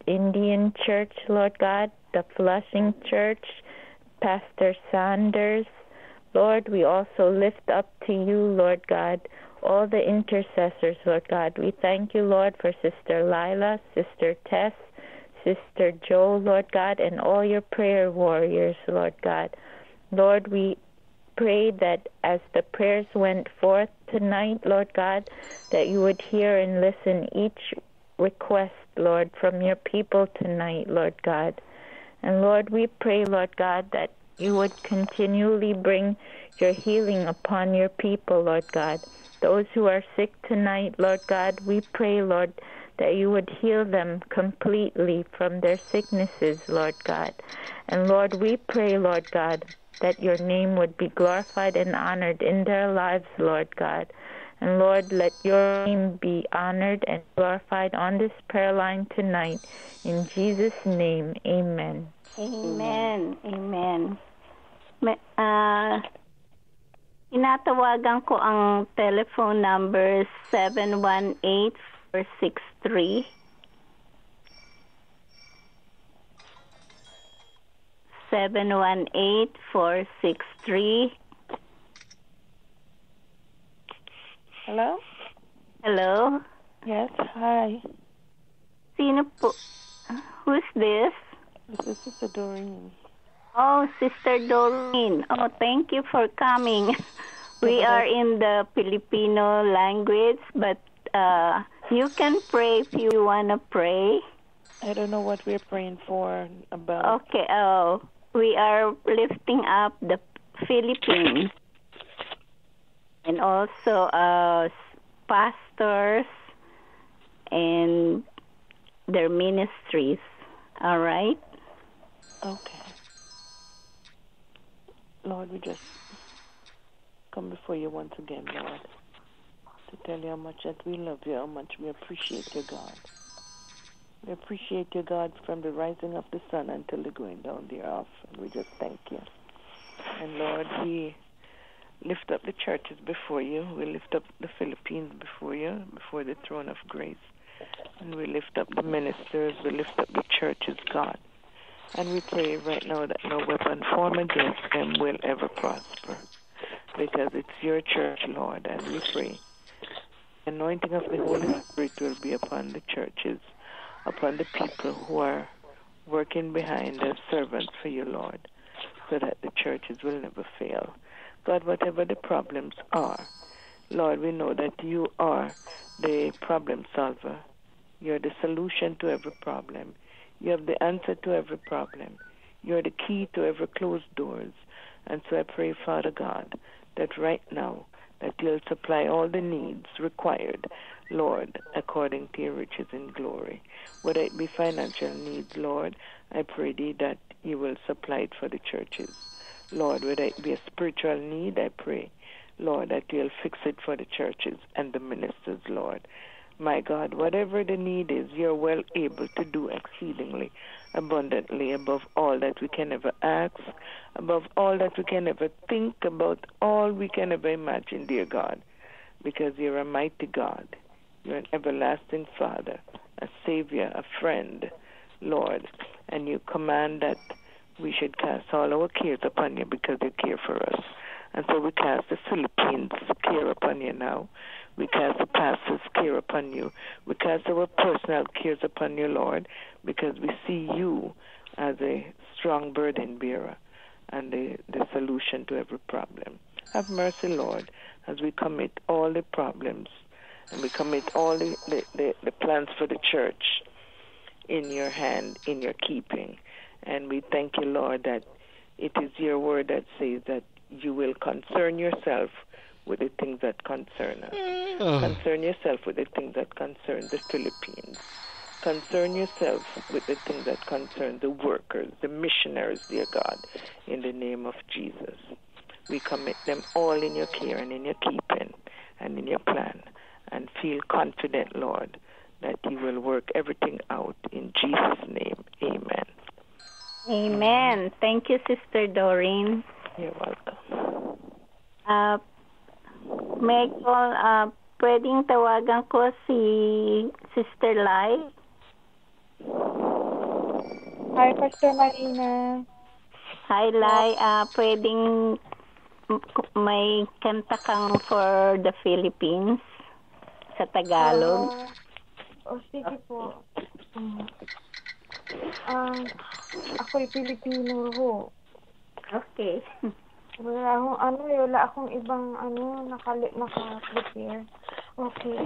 Indian Church, Lord God, the Flushing Church, Pastor Sanders. Lord, we also lift up to you, Lord God, all the intercessors, Lord God. We thank you, Lord, for Sister Lila, Sister Tess, Sister Joe, Lord God, and all your prayer warriors, Lord God. Lord, we pray that as the prayers went forth tonight, Lord God, that you would hear and listen each request, Lord, from your people tonight, Lord God. And Lord, we pray, Lord God, that you would continually bring your healing upon your people, Lord God. Those who are sick tonight, Lord God, we pray, Lord, that you would heal them completely from their sicknesses, Lord God. And Lord, we pray, Lord God, that your name would be glorified and honored in their lives, Lord God. And Lord, let your name be honored and glorified on this prayer line tonight. In Jesus' name, amen. Amen. Amen. Inatawagan ko ang telephone number 718-463. 718-463. Hello? Hello? Yes, hi. Sino po? Who's this? This is Sister Doreen. Oh, Sister Doreen. Oh, thank you for coming. We are in the Filipino language, but you can pray if you want to pray. I don't know what we're praying for about. Okay, we are lifting up the Philippines and also pastors and their ministries. All right? Okay. Lord, we just come before you once again, Lord, to tell you how much that we love you, how much we appreciate you, God. We appreciate you, God, from the rising of the sun until the going down thereof. And we just thank you. And Lord, we lift up the churches before you. We lift up the Philippines before you, before the throne of grace. And we lift up the ministers. We lift up the churches, God. And we pray right now that no weapon formed against them will ever prosper, because it's your church, Lord, and we pray. The anointing of the Holy Spirit will be upon the churches, upon the people who are working behind as servants for you, Lord, so that the churches will never fail. God, whatever the problems are, Lord, we know that you are the problem solver. You're the solution to every problem. You have the answer to every problem. You're the key to every closed doors. And so I pray, Father God, that right now, that you'll supply all the needs required, Lord, according to your riches in glory. Whether it be financial needs, Lord, I pray thee that you will supply it for the churches. Lord, whether it be a spiritual need, I pray, Lord, that you'll fix it for the churches and the ministers, Lord. My God, whatever the need is, you're well able to do exceedingly abundantly above all that we can ever ask, above all that we can ever think, about all we can ever imagine, dear God, because you're a mighty God. You're an everlasting Father, a Savior, a friend, Lord, and you command that we should cast all our cares upon you because you care for us. And so we cast the Philippines' care upon you now. We cast the pastor's care upon you. We cast our personal cares upon you, Lord, because we see you as a strong burden bearer and the solution to every problem. Have mercy, Lord, as we commit all the problems and we commit all the plans for the church in your hand, in your keeping. And we thank you, Lord, that it is your word that says that you will concern yourself with the things that concern us. Concern yourself with the things that concern the Philippines. Concern yourself with the things that concern the workers, the missionaries, dear God, in the name of Jesus. We commit them all in your care and in your keeping and in your plan, and feel confident, Lord, that you will work everything out in Jesus' name. Amen. Amen. Thank you, Sister Doreen. You're welcome. Michael, pwedeng tawagan ko si Sister Lai? Hi, Pastor Marina. Hi, Lai. Pwedeng may kanta kang for the Philippines sa Tagalog? Sige po. Ako'y Pilipino ho. Okay. Wala akong ibang naka-prepare. Okay.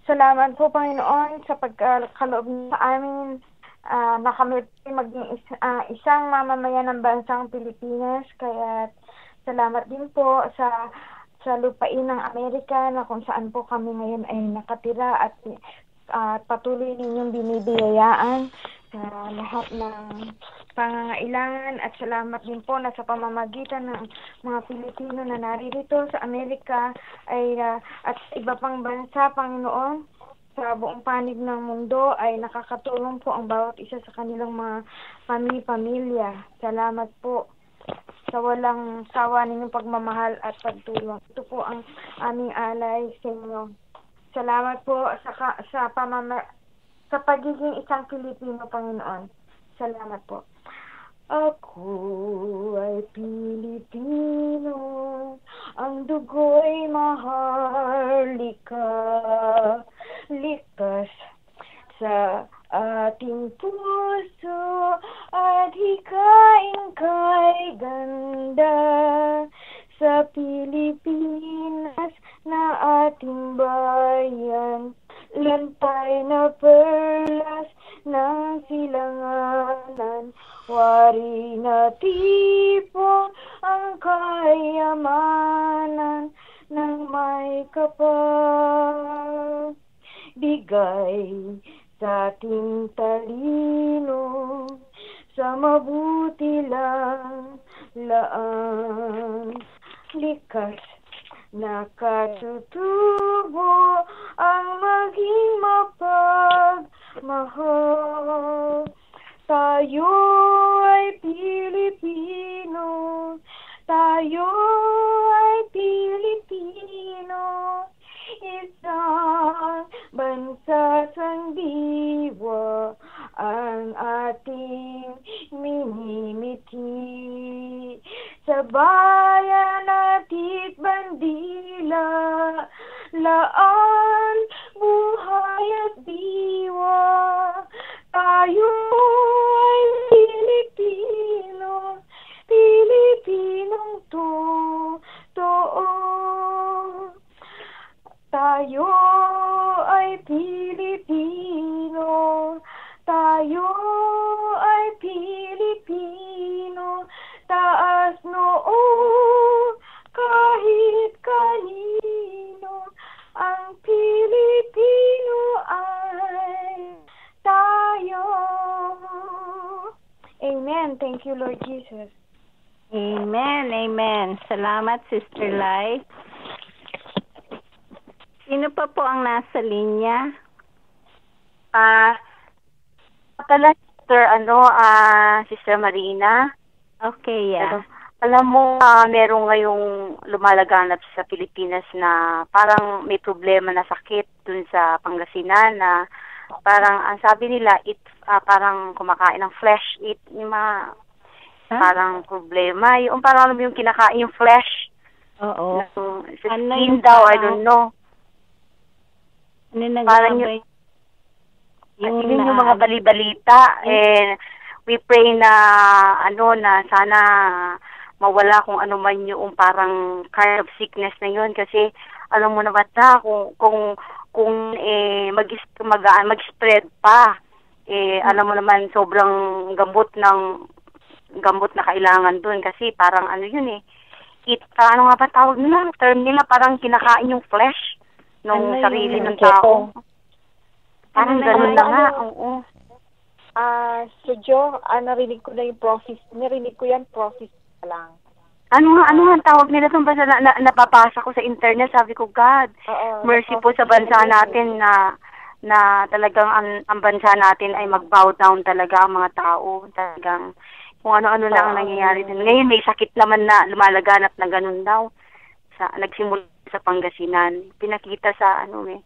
Salamat po, Panginoon, sa pagkaloob sa amin na kami maging isang mamamayan ng bansang Pilipinas. Kaya salamat din po sa lupain ng Amerika na kung saan po kami ngayon ay nakatira at patuloy ninyong binibiyayaan sa lahat ng pangangailangan, at salamat din po na sa pamamagitan ng mga Pilipino na naririto sa Amerika ay at iba pang bansa, Panginoon, sa buong panig ng mundo ay nakakatulong po ang bawat isa sa kanilang mga pamilya. Salamat po sa walang sawa ninyong pagmamahal at pagtulong. Ito po ang aming alay sa inyo. Salamat po sa pagiging isang Pilipino, Panginoon. Salamat po. Ako ay Pilipino, ang dugo'y maharlika, likas sa ating puso at hikain kay ganda sa Pilipinas na ating bayan. Lantay na perlas ng silanganan, wari na tipo ang kayamanan ng may kapal. Bigay sa ating talino, sa mabuti lang laan, likas na katutubo ang maging mapagmahal. Tayo ay Pilipino, tayo ay Pilipino, isang bansa sang diwa ating minimiti. Sa bayan atit bandila, laan, buhay at diwa, tayo ay Pilipino, Pilipinong totoo. Tayo ay Pilipino, tayo ay Pilipino, taas noo kahit kanino, ang Pilipino ay tayo. Amen. Thank you, Lord Jesus. Amen, amen. Salamat, Sister Lai. Sino pa po ang nasa linya? Sister Marina. Okay, yeah. Alam mo, merong ngayong lumalaganap sa Pilipinas na parang may problema na sakit dun sa Pangasinan na parang, ang sabi nila, parang kumakain ng flesh, yung mga parang problema. Yung parang yung kinakain yung flesh. Oo. Sa skin daw, I don't know. Ano na parang yung mga bali-balita. And we pray na, na sana mawala kung ano man yung parang kind of sickness na yun. Kasi, alam mo na ba kung mag-spread pa, alam mo naman sobrang gambot na kailangan dun kasi parang ano nga ba tawag nila? Term nila parang kinakain yung flesh ng sarili ng tao. Parang gano'n na nga, oo. So Joe, narinig ko na yung prophecy. Narinig ko yan, prophecy lang. Ano nga tawag nila itong basta napapasa ko sa internet, sabi ko, God, mercy po sa bansa natin na talagang ang bansa natin ay mag-bow down talaga ang mga tao. Talagang kung ano-ano lang ang nangyayari din. Ngayon may sakit naman na lumalaganap na ganun daw. Nagsimula sa Pangasinan. Pinakita sa ayun.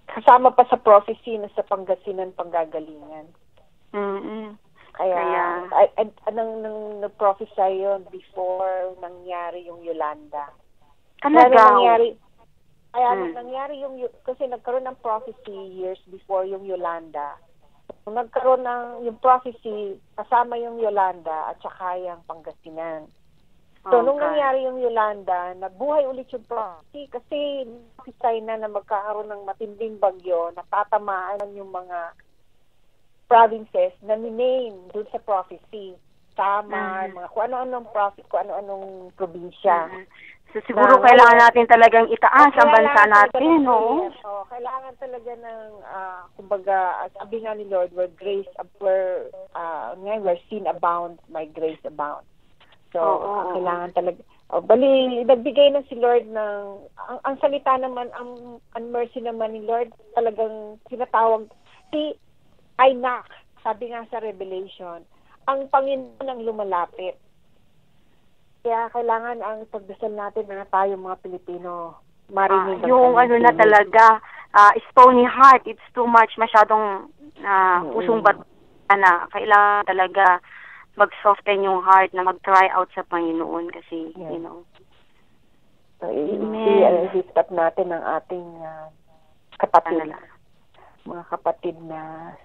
Kasama pa sa prophecy na sa Pangasinan panggagalingan. Kaya nang nag-prophesy yun before nangyari yung Yolanda. Nangyari kasi nagkaroon ng prophecy years before yung Yolanda. Nung nagkaroon ng yung prophecy, kasama yung Yolanda at saka yung Pangasinan. So, nung nangyari yung Yolanda, nabuhay ulit yung prophecy kasi prophesy na magkakaroon ng matinding bagyo na tatamaan yung mga provinces na niname dun sa prophecy. Samar, mga kung ano-anong prophet, kung ano-anong probinsya. So, siguro kailangan natin talagang itaas ang bansa natin, no? Kailangan talaga ng, kumbaga, sabi nga ni Lord, where sin abound, my grace abound. So, kailangan talaga, nagbigay na si Lord ng, ang salita naman, ang mercy naman ni Lord, talagang sinatawag, I knock, sabi nga sa Revelation, ang Panginoon ang lumalapit. Kaya kailangan ang pagdasal natin na tayo mga Pilipino marinig. Yung na talaga, stony heart, it's too much, masyadong pusong bata na. Kailangan talaga mag-soften yung heart na mag-try out sa Panginoon kasi, So, i-lift up natin ang ating kapatid. Mga kapatid na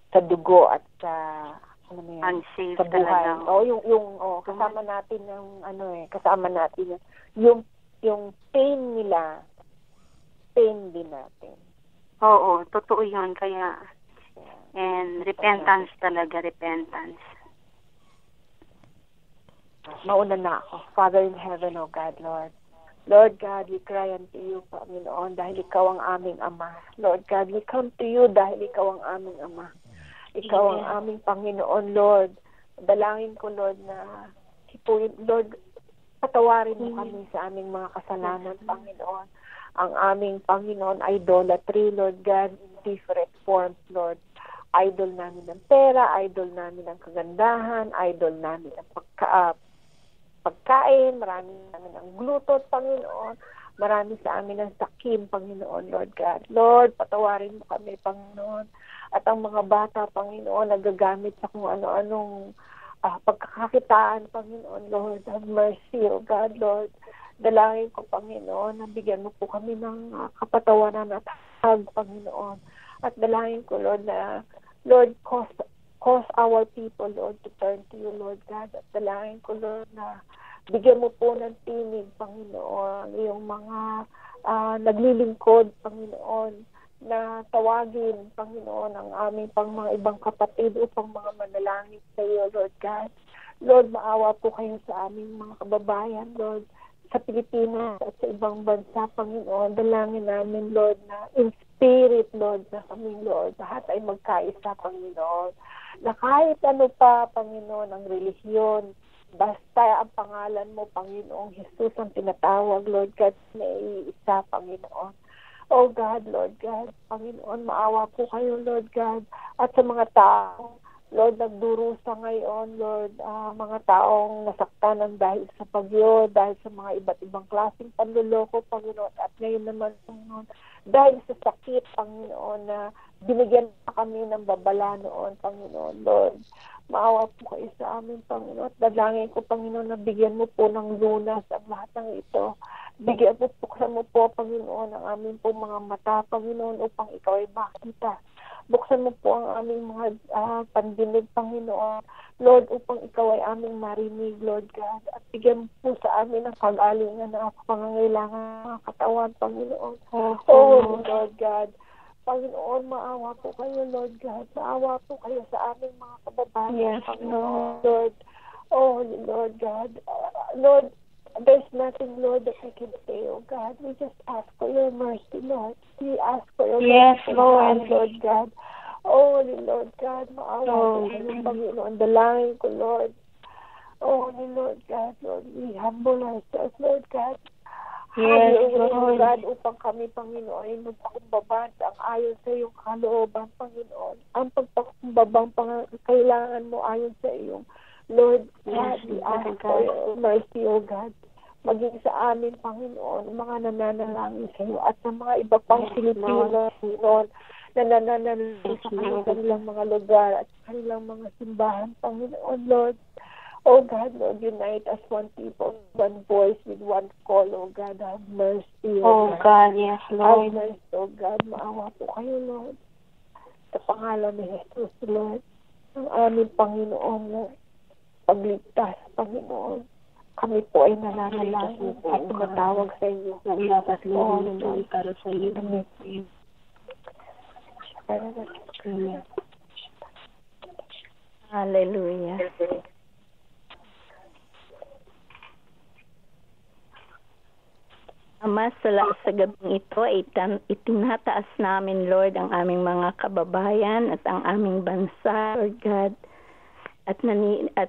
sa dugo at sa unsafe sa buhay. Kasama natin kasama natin yung pain nila, pain din natin. Oo, totoo 'yun kaya and repentance talaga, repentance. Mauna na ako. Father in heaven, O God, Lord God, we cry unto you, Panginoon, dahil ikaw ang aming Ama. Lord God, we come to you dahil ikaw ang aming Ama. Ikaw ang aming Panginoon, Lord. Dalangin ko, Lord, na Lord, patawarin mo kami sa aming mga kasalanan, Panginoon. Ang aming Panginoon, idolatry, Lord God, in different forms, Lord. Idol namin ng pera, idol namin ng kagandahan, idol namin ng pagkain, marami namin ng glutot, Panginoon. Marami sa amin ng sakim, Panginoon, Lord God. Lord, patawarin mo kami, Panginoon. At ang mga bata, Panginoon, nagagamit sa kung ano-anong pagkakakitaan, Panginoon, Lord, have mercy, O God, Lord. Dalangin ko, Panginoon, nabigyan mo po kami ng kapatawaran at hag, Panginoon. At dalangin ko, Lord, na, Lord, cause our people, Lord, to turn to you, Lord God. At dalangin ko, Lord, na bigyan mo po ng tinig, Panginoon, yung mga naglilingkod, Panginoon, na tawagin, Panginoon, ang aming pang mga ibang kapatid upang mga manalangin sa iyo, Lord God. Lord, maawa po kayo sa aming mga kababayan, Lord, sa Pilipinas at sa ibang bansa, Panginoon. Dalangin namin, Lord, na in spirit, Lord, na kami, Lord, lahat ay magkaisa, Panginoon. Na kahit ano pa, Panginoon, ang relihiyon, basta ang pangalan mo, Panginoong Jesus, ang tinatawag, Lord God, na iisa, Panginoon. Oh God, Lord God, Panginoon, maawa po kayo, Lord God, at sa mga tao, Lord, nagdurusa ngayon, Lord, mga taong nasaktan ng dahil sa bagyo, dahil sa mga iba't ibang klaseng panluloko, Panginoon, at ngayon naman, Panginoon, dahil sa sakit, Panginoon, na binigyan pa kami ng babala noon, Panginoon, Lord. Maawa po kayo sa amin, Panginoon, at dalangin ko, Panginoon, na bigyan mo po ng lunas ang lahat ng ito. Buksan mo po, Panginoon, ang aming po mga mata, Panginoon, upang ikaw ay makita. Buksan mo po ang aming mga pandinig, Panginoon, Lord, upang ikaw ay aming marinig, Lord God. At bigyan mo po sa amin ang kagalingan na pangangailangan ng mga katawan, Panginoon. Oh, Lord God. Panginoon, maawa po kayo, Lord God. Maawa po kayo sa aming mga kababayan, yes, Panginoon, Lord. Oh, Lord God. Lord, there's nothing, Lord, that we can say, oh God. We just ask for your mercy, Lord. We ask for your mercy, Lord God. Oh, Lord God, maawa po kayo, Panginoon. Dalangin ko, Lord. Oh, Lord God, Lord, we humble ourselves, Lord God. Yes, Lord God, upang kami, Panginoon, ay magpakumbaba ang ayon sa iyong kalooban, Panginoon. Ang pagpakumbabang kailangan mo ayon sa iyong Lord God, we ask for your mercy, O God. Maging sa amin, Panginoon, mga nananalangin sa iyo at sa mga iba pang Pilipino, Panginoon, na nananalangin sa kanilang mga lugar at sa kanilang mga simbahan, Panginoon, Lord. Oh God, Lord, unite us one people, one voice with one call, oh God, have mercy, oh God, yes, Lord. Have mercy, oh God, maawa po kayo, Lord. Sa pangalan ni Jesus, Lord, ang aming Panginoon, Lord, pagligtas, Panginoon, kami po ay nananalangin at tumatawag sa iyo. Naglapas mo ng para sa iyo. Hallelujah. Ama, sa gabing ito ay itinataas namin, Lord, ang aming mga kababayan at ang aming bansa, Lord God. At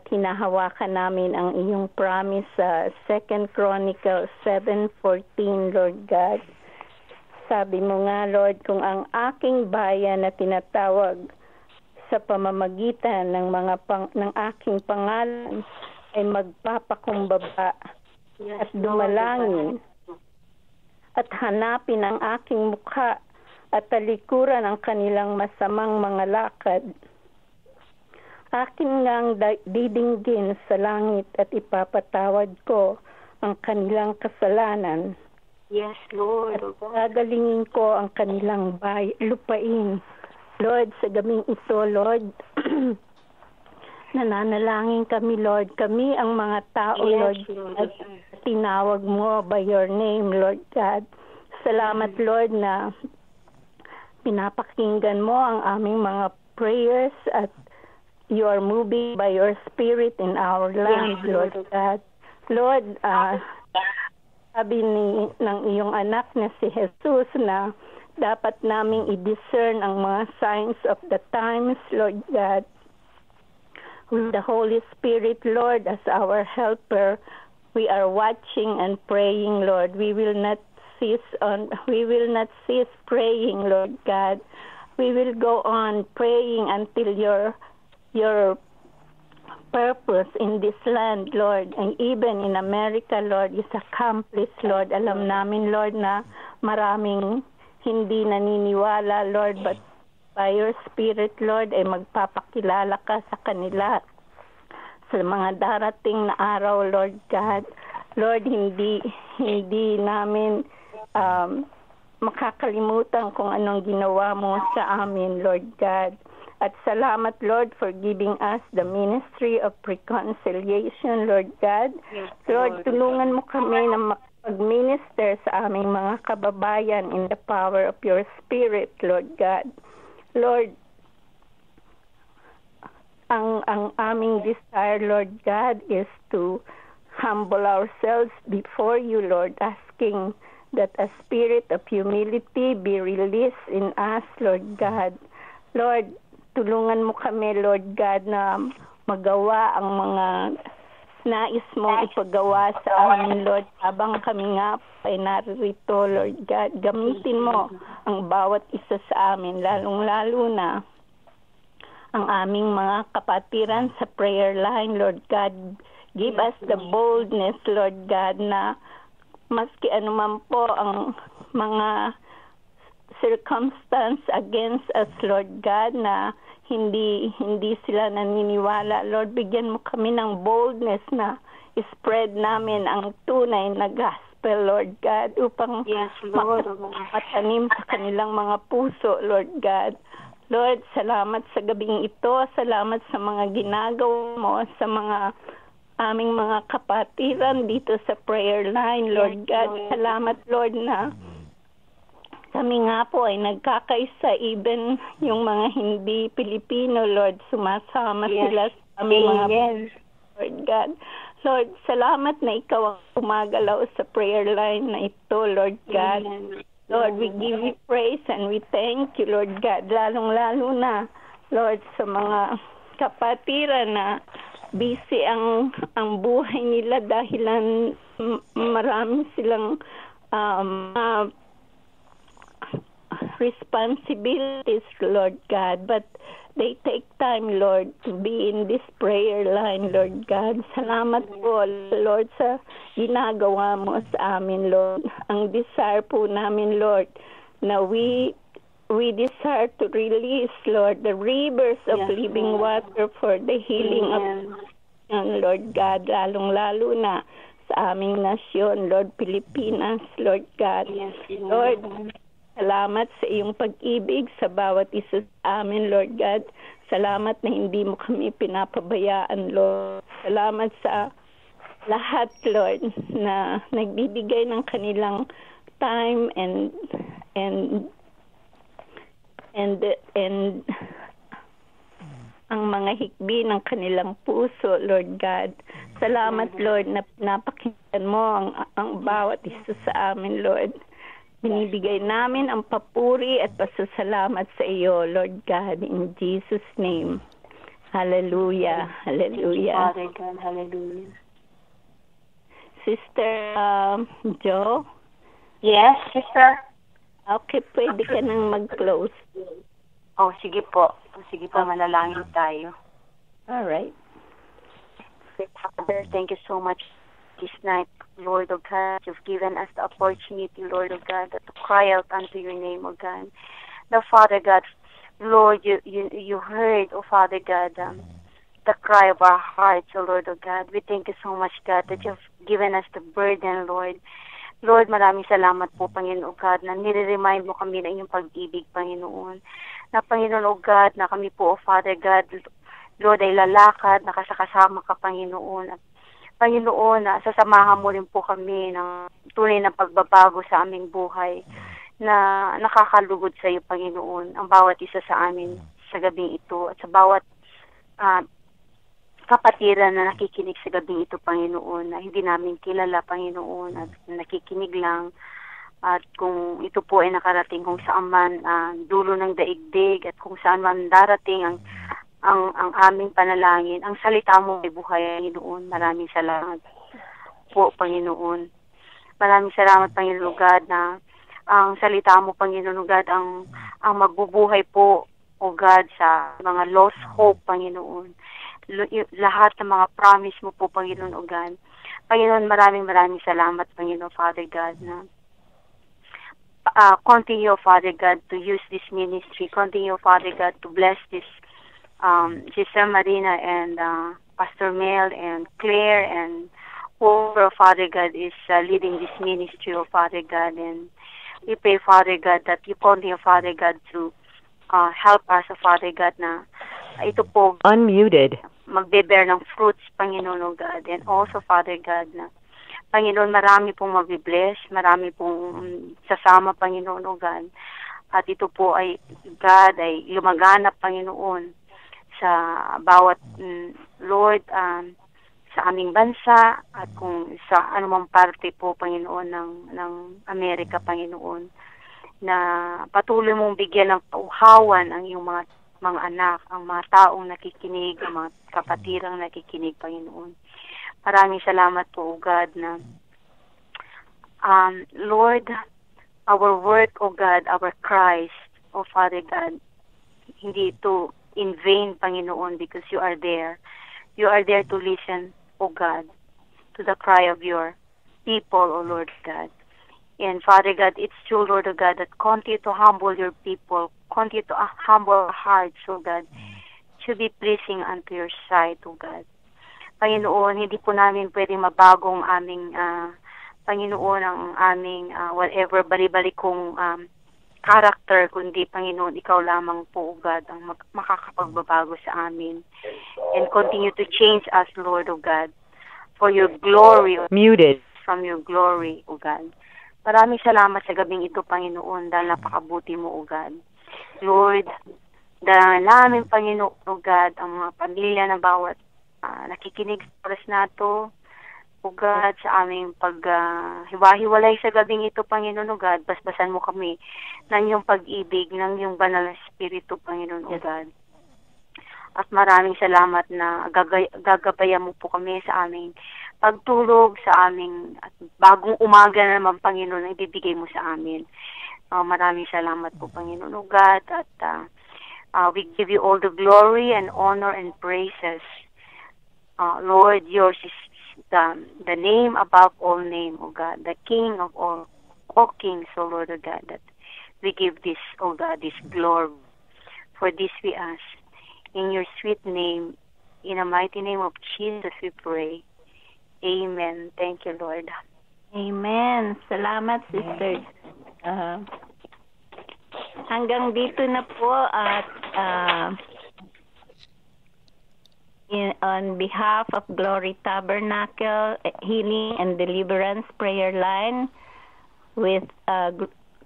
hinahawakan namin ang iyong promise sa 2 Chronicles 7:14, Lord God. Sabi mo nga, Lord, kung ang aking bayan na tinatawag sa pamamagitan ng aking pangalan ay magpapakumbaba at dumalangin at hanapin ang aking mukha at talikuran ang kanilang masamang mga lakad, akin ngang didinggin sa langit at ipapatawad ko ang kanilang kasalanan. Yes, Lord. At gagalingin ko ang kanilang lupain. Lord, sa gabing ito, Lord, nananalangin kami, Lord. Kami ang mga tao, yes, Lord, at tinawag mo by your name, Lord God. Salamat, Lord, na pinapakinggan mo ang aming mga prayers at you are moving by your spirit in our land, yes, Lord God. Lord, sabi ng iyong anak na si Jesus na dapat naming i-discern ang mga signs of the times, Lord God. With the Holy Spirit, Lord, as our helper, we are watching and praying, Lord. We will not cease praying, Lord God. We will go on praying until your purpose in this land, Lord, and even in America, Lord, is accomplished, Lord. Alam namin, Lord, na maraming hindi naniniwala, Lord, but by your Spirit, Lord, ay magpapakilala ka sa kanila sa mga darating na araw, Lord God. Lord, hindi namin makakalimutan kung anong ginawa mo sa amin, Lord God. At salamat, Lord, for giving us the ministry of reconciliation, Lord God. Yes, Lord, tulungan mo kami na mag-minister sa aming mga kababayan in the power of your Spirit, Lord God. Lord, ang aming desire, Lord God, is to humble ourselves before you, Lord, asking that a spirit of humility be released in us, Lord God. Lord, tulungan mo kami, Lord God, na magawa ang mga nais mong ipagawa sa amin, Lord, habang kami nga ay naririto, Lord God. Gamitin mo ang bawat isa sa amin, lalong-lalo na ang aming mga kapatiran sa prayer line, Lord God. Give us the boldness, Lord God, na maski anuman po ang mga circumstance against us, Lord God, na hindi sila naniniwala. Lord, bigyan mo kami ng boldness na spread namin ang tunay na gospel, Lord God, upang matanim sa kanilang mga puso, Lord God. Lord, salamat sa gabing ito. Salamat sa mga ginagawa mo sa mga aming mga kapatiran dito sa prayer line, Lord God. Salamat, Lord, na kami nga po ay nagkakaisa, even yung mga hindi Pilipino, Lord, sumasama sila sa aming mga Lord God. Lord, salamat na ikaw ang umagalaw sa prayer line na ito, Lord God. Lord, we give you praise and we thank you, Lord God, lalong-lalo na, Lord, sa mga kapatiran na busy ang buhay nila dahilan marami silang responsibilities, Lord God, but they take time, Lord, to be in this prayer line, Lord God. Salamat po, Lord, sa ginagawa mo sa amin, Lord. Ang desire po namin, Lord, na we desire to release, Lord, the rivers of living water for the healing of Lord God, lalong-lalo na sa aming nasyon, Lord, Pilipinas, Lord God. Lord, salamat sa iyong pag-ibig sa bawat isa sa amin, Lord God. Salamat na hindi mo kami pinapabayaan, Lord. Salamat sa lahat, Lord, na nagbibigay ng kanilang time and ang mga hikbi ng kanilang puso, Lord God. Salamat, Lord, na napakinggan mo ang bawat isa sa amin, Lord. Binibigay namin ang papuri at pasasalamat sa iyo, Lord God, in Jesus' name. Hallelujah. Hallelujah. Father God, hallelujah. Sister Jo? Yes, sister? Okay, pwede ka nang mag-close. Oh, sige po. Sige po, manalangin tayo. All right. Father, thank you so much this night, Lord of God. You've given us the opportunity, Lord of God, to cry out unto your name, O God. Now, Father God, Lord, you heard, O Father God, the cry of our hearts, O Lord of God. We thank you so much, God, that you've given us the burden, Lord. Lord, maraming salamat po, Panginoon God, na nire-remind mo kami ng inyong pag-ibig, Panginoon. Na Panginoon, O God, na kami po, O Father God, Lord, ay lalakad, nakasakasama ka, Panginoon. At Panginoon, sasamahan mo rin po kami ng tunay na pagbabago sa aming buhay na nakakalugod sa iyo, Panginoon, ang bawat isa sa amin sa gabing ito at sa bawat kapatiran na nakikinig sa gabing ito, Panginoon, na hindi namin kilala, Panginoon, at nakikinig lang. At kung ito po ay nakarating kung saan man dulo ng daigdig at kung saan man darating ang aming panalangin, ang salita mo ay buhay, Panginoon. Maraming salamat po, Panginoon. Maraming salamat, Panginoon God, na ang salita mo, Panginoon God, ang magbubuhay po, O God, sa mga lost hope, Panginoon. Lahat ng mga promise mo po, Panginoon, O God. Panginoon, maraming salamat, Panginoon, Father God, na continue, Father God, to use this ministry. Continue, Father God, to bless this Sister Marina and Pastor Mel and Claire and whoever, Father God, is leading this ministry, oh Father God. And we pray, Father God, that you continue, Father God, to help us, oh Father God, na ito po Unmuted. magbe-bear ng fruits, Panginoon, oh God. And also, Father God, na Panginoon, marami pong mabibless, marami pong sasama, Panginoon, o God. At ito po ay, God, ay lumaganap, Panginoon, sa bawat, Lord, sa aming bansa, at kung sa anumang parte po, Panginoon, ng Amerika, Panginoon, na patuloy mong bigyan ng pauhawan ang iyong mga anak, ang mga taong nakikinig, ang mga kapatirang nakikinig, Panginoon. Maraming salamat po, O God, na Lord, our work, O God, our Christ, O Father God, hindi ito in vain, Panginoon, because you are there. You are there to listen, O God, to the cry of your people, O Lord God. And Father God, it's true, Lord O God, that continue to humble your people, continue to humble our hearts, O God, to be pleasing unto your sight, O God. Panginoon, hindi po namin pwedeng mabagong aming, Panginoon, ang aming whatever, bali-balikong character, kundi, Panginoon, ikaw lamang po, O God, ang makakapagbabago sa amin. And continue to change us, Lord, O God, for your glory. Muted. From your glory, O God. Maraming salamat sa gabing ito, Panginoon, dahil napakabuti mo, O God. Lord, dahil namin, Panginoon, O God, ang mga pamilya na bawat nakikinig sa oras na ito, O God, sa aming paghiwa-hiwalay sa gabing ito, Panginoon, O God, basbasan mo kami ng iyong pag-ibig, ng iyong banal na spirito, Panginoon, O God. At maraming salamat na gagabayan mo po kami sa aming pagtulog, sa aming bagong umaga na naman, Panginoon, na ibibigay mo sa amin. Maraming salamat po, Panginoon, O God, at we give you all the glory and honor and praises. Lord, yours is the name above all name, O God, the King of all kings, O Lord, O God, that we give this, O God, this glory. For this we ask. In your sweet name, in the mighty name of Jesus, we pray. Amen. Thank you, Lord. Amen. Salamat, sisters. Hanggang dito na po at on behalf of Glory Tabernacle Healing and Deliverance Prayer Line with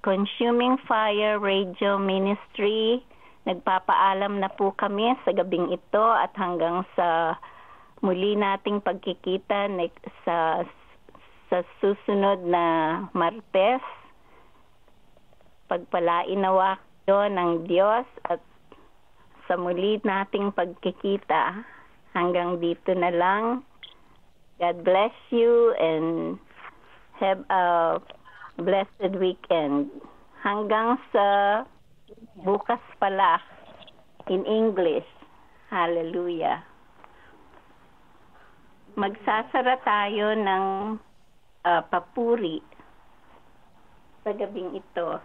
Consuming Fire Radio Ministry, nagpapaalam na po kami sa gabing ito at hanggang sa muli nating pagkikita sa susunod na Martes. Pagpalain nawa kayo ng Diyos at sa muli nating pagkikita. Hanggang dito na lang. God bless you and have a blessed weekend. Hanggang sa bukas pala in English. Hallelujah. Magsasara tayo ng papuri sa gabing ito.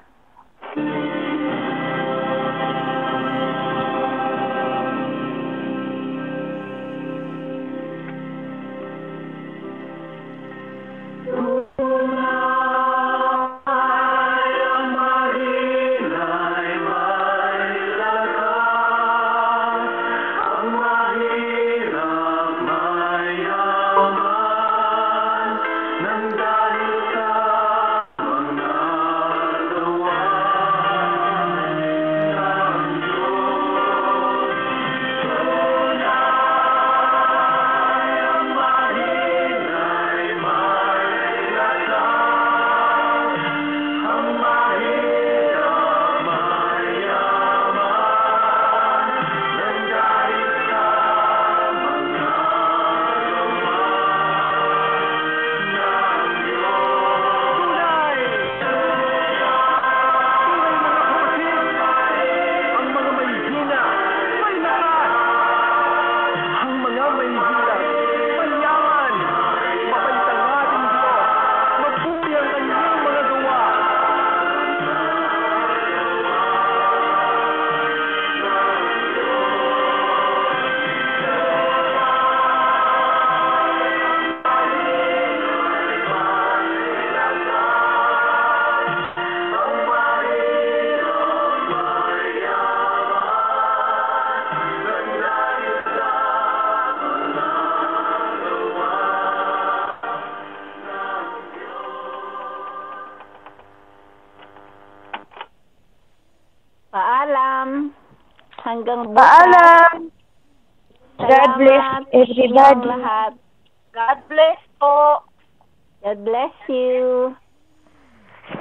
Hanggang bukas. Paalam! God bless Salamat everybody. inyong lahat. God bless po. God bless you.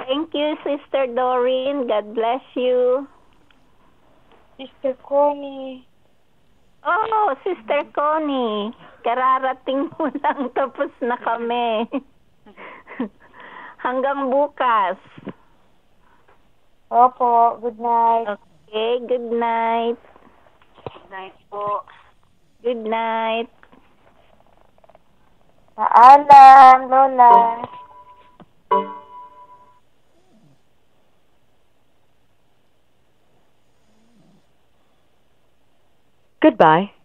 Thank you, Sister Doreen. God bless you. Sister Connie. Oh, Sister Connie. Kararating mo lang, tapos na kami. Hanggang bukas. Opo, good night. Okay, good night. Good night po. Good night. Paalam, Lola. Goodbye.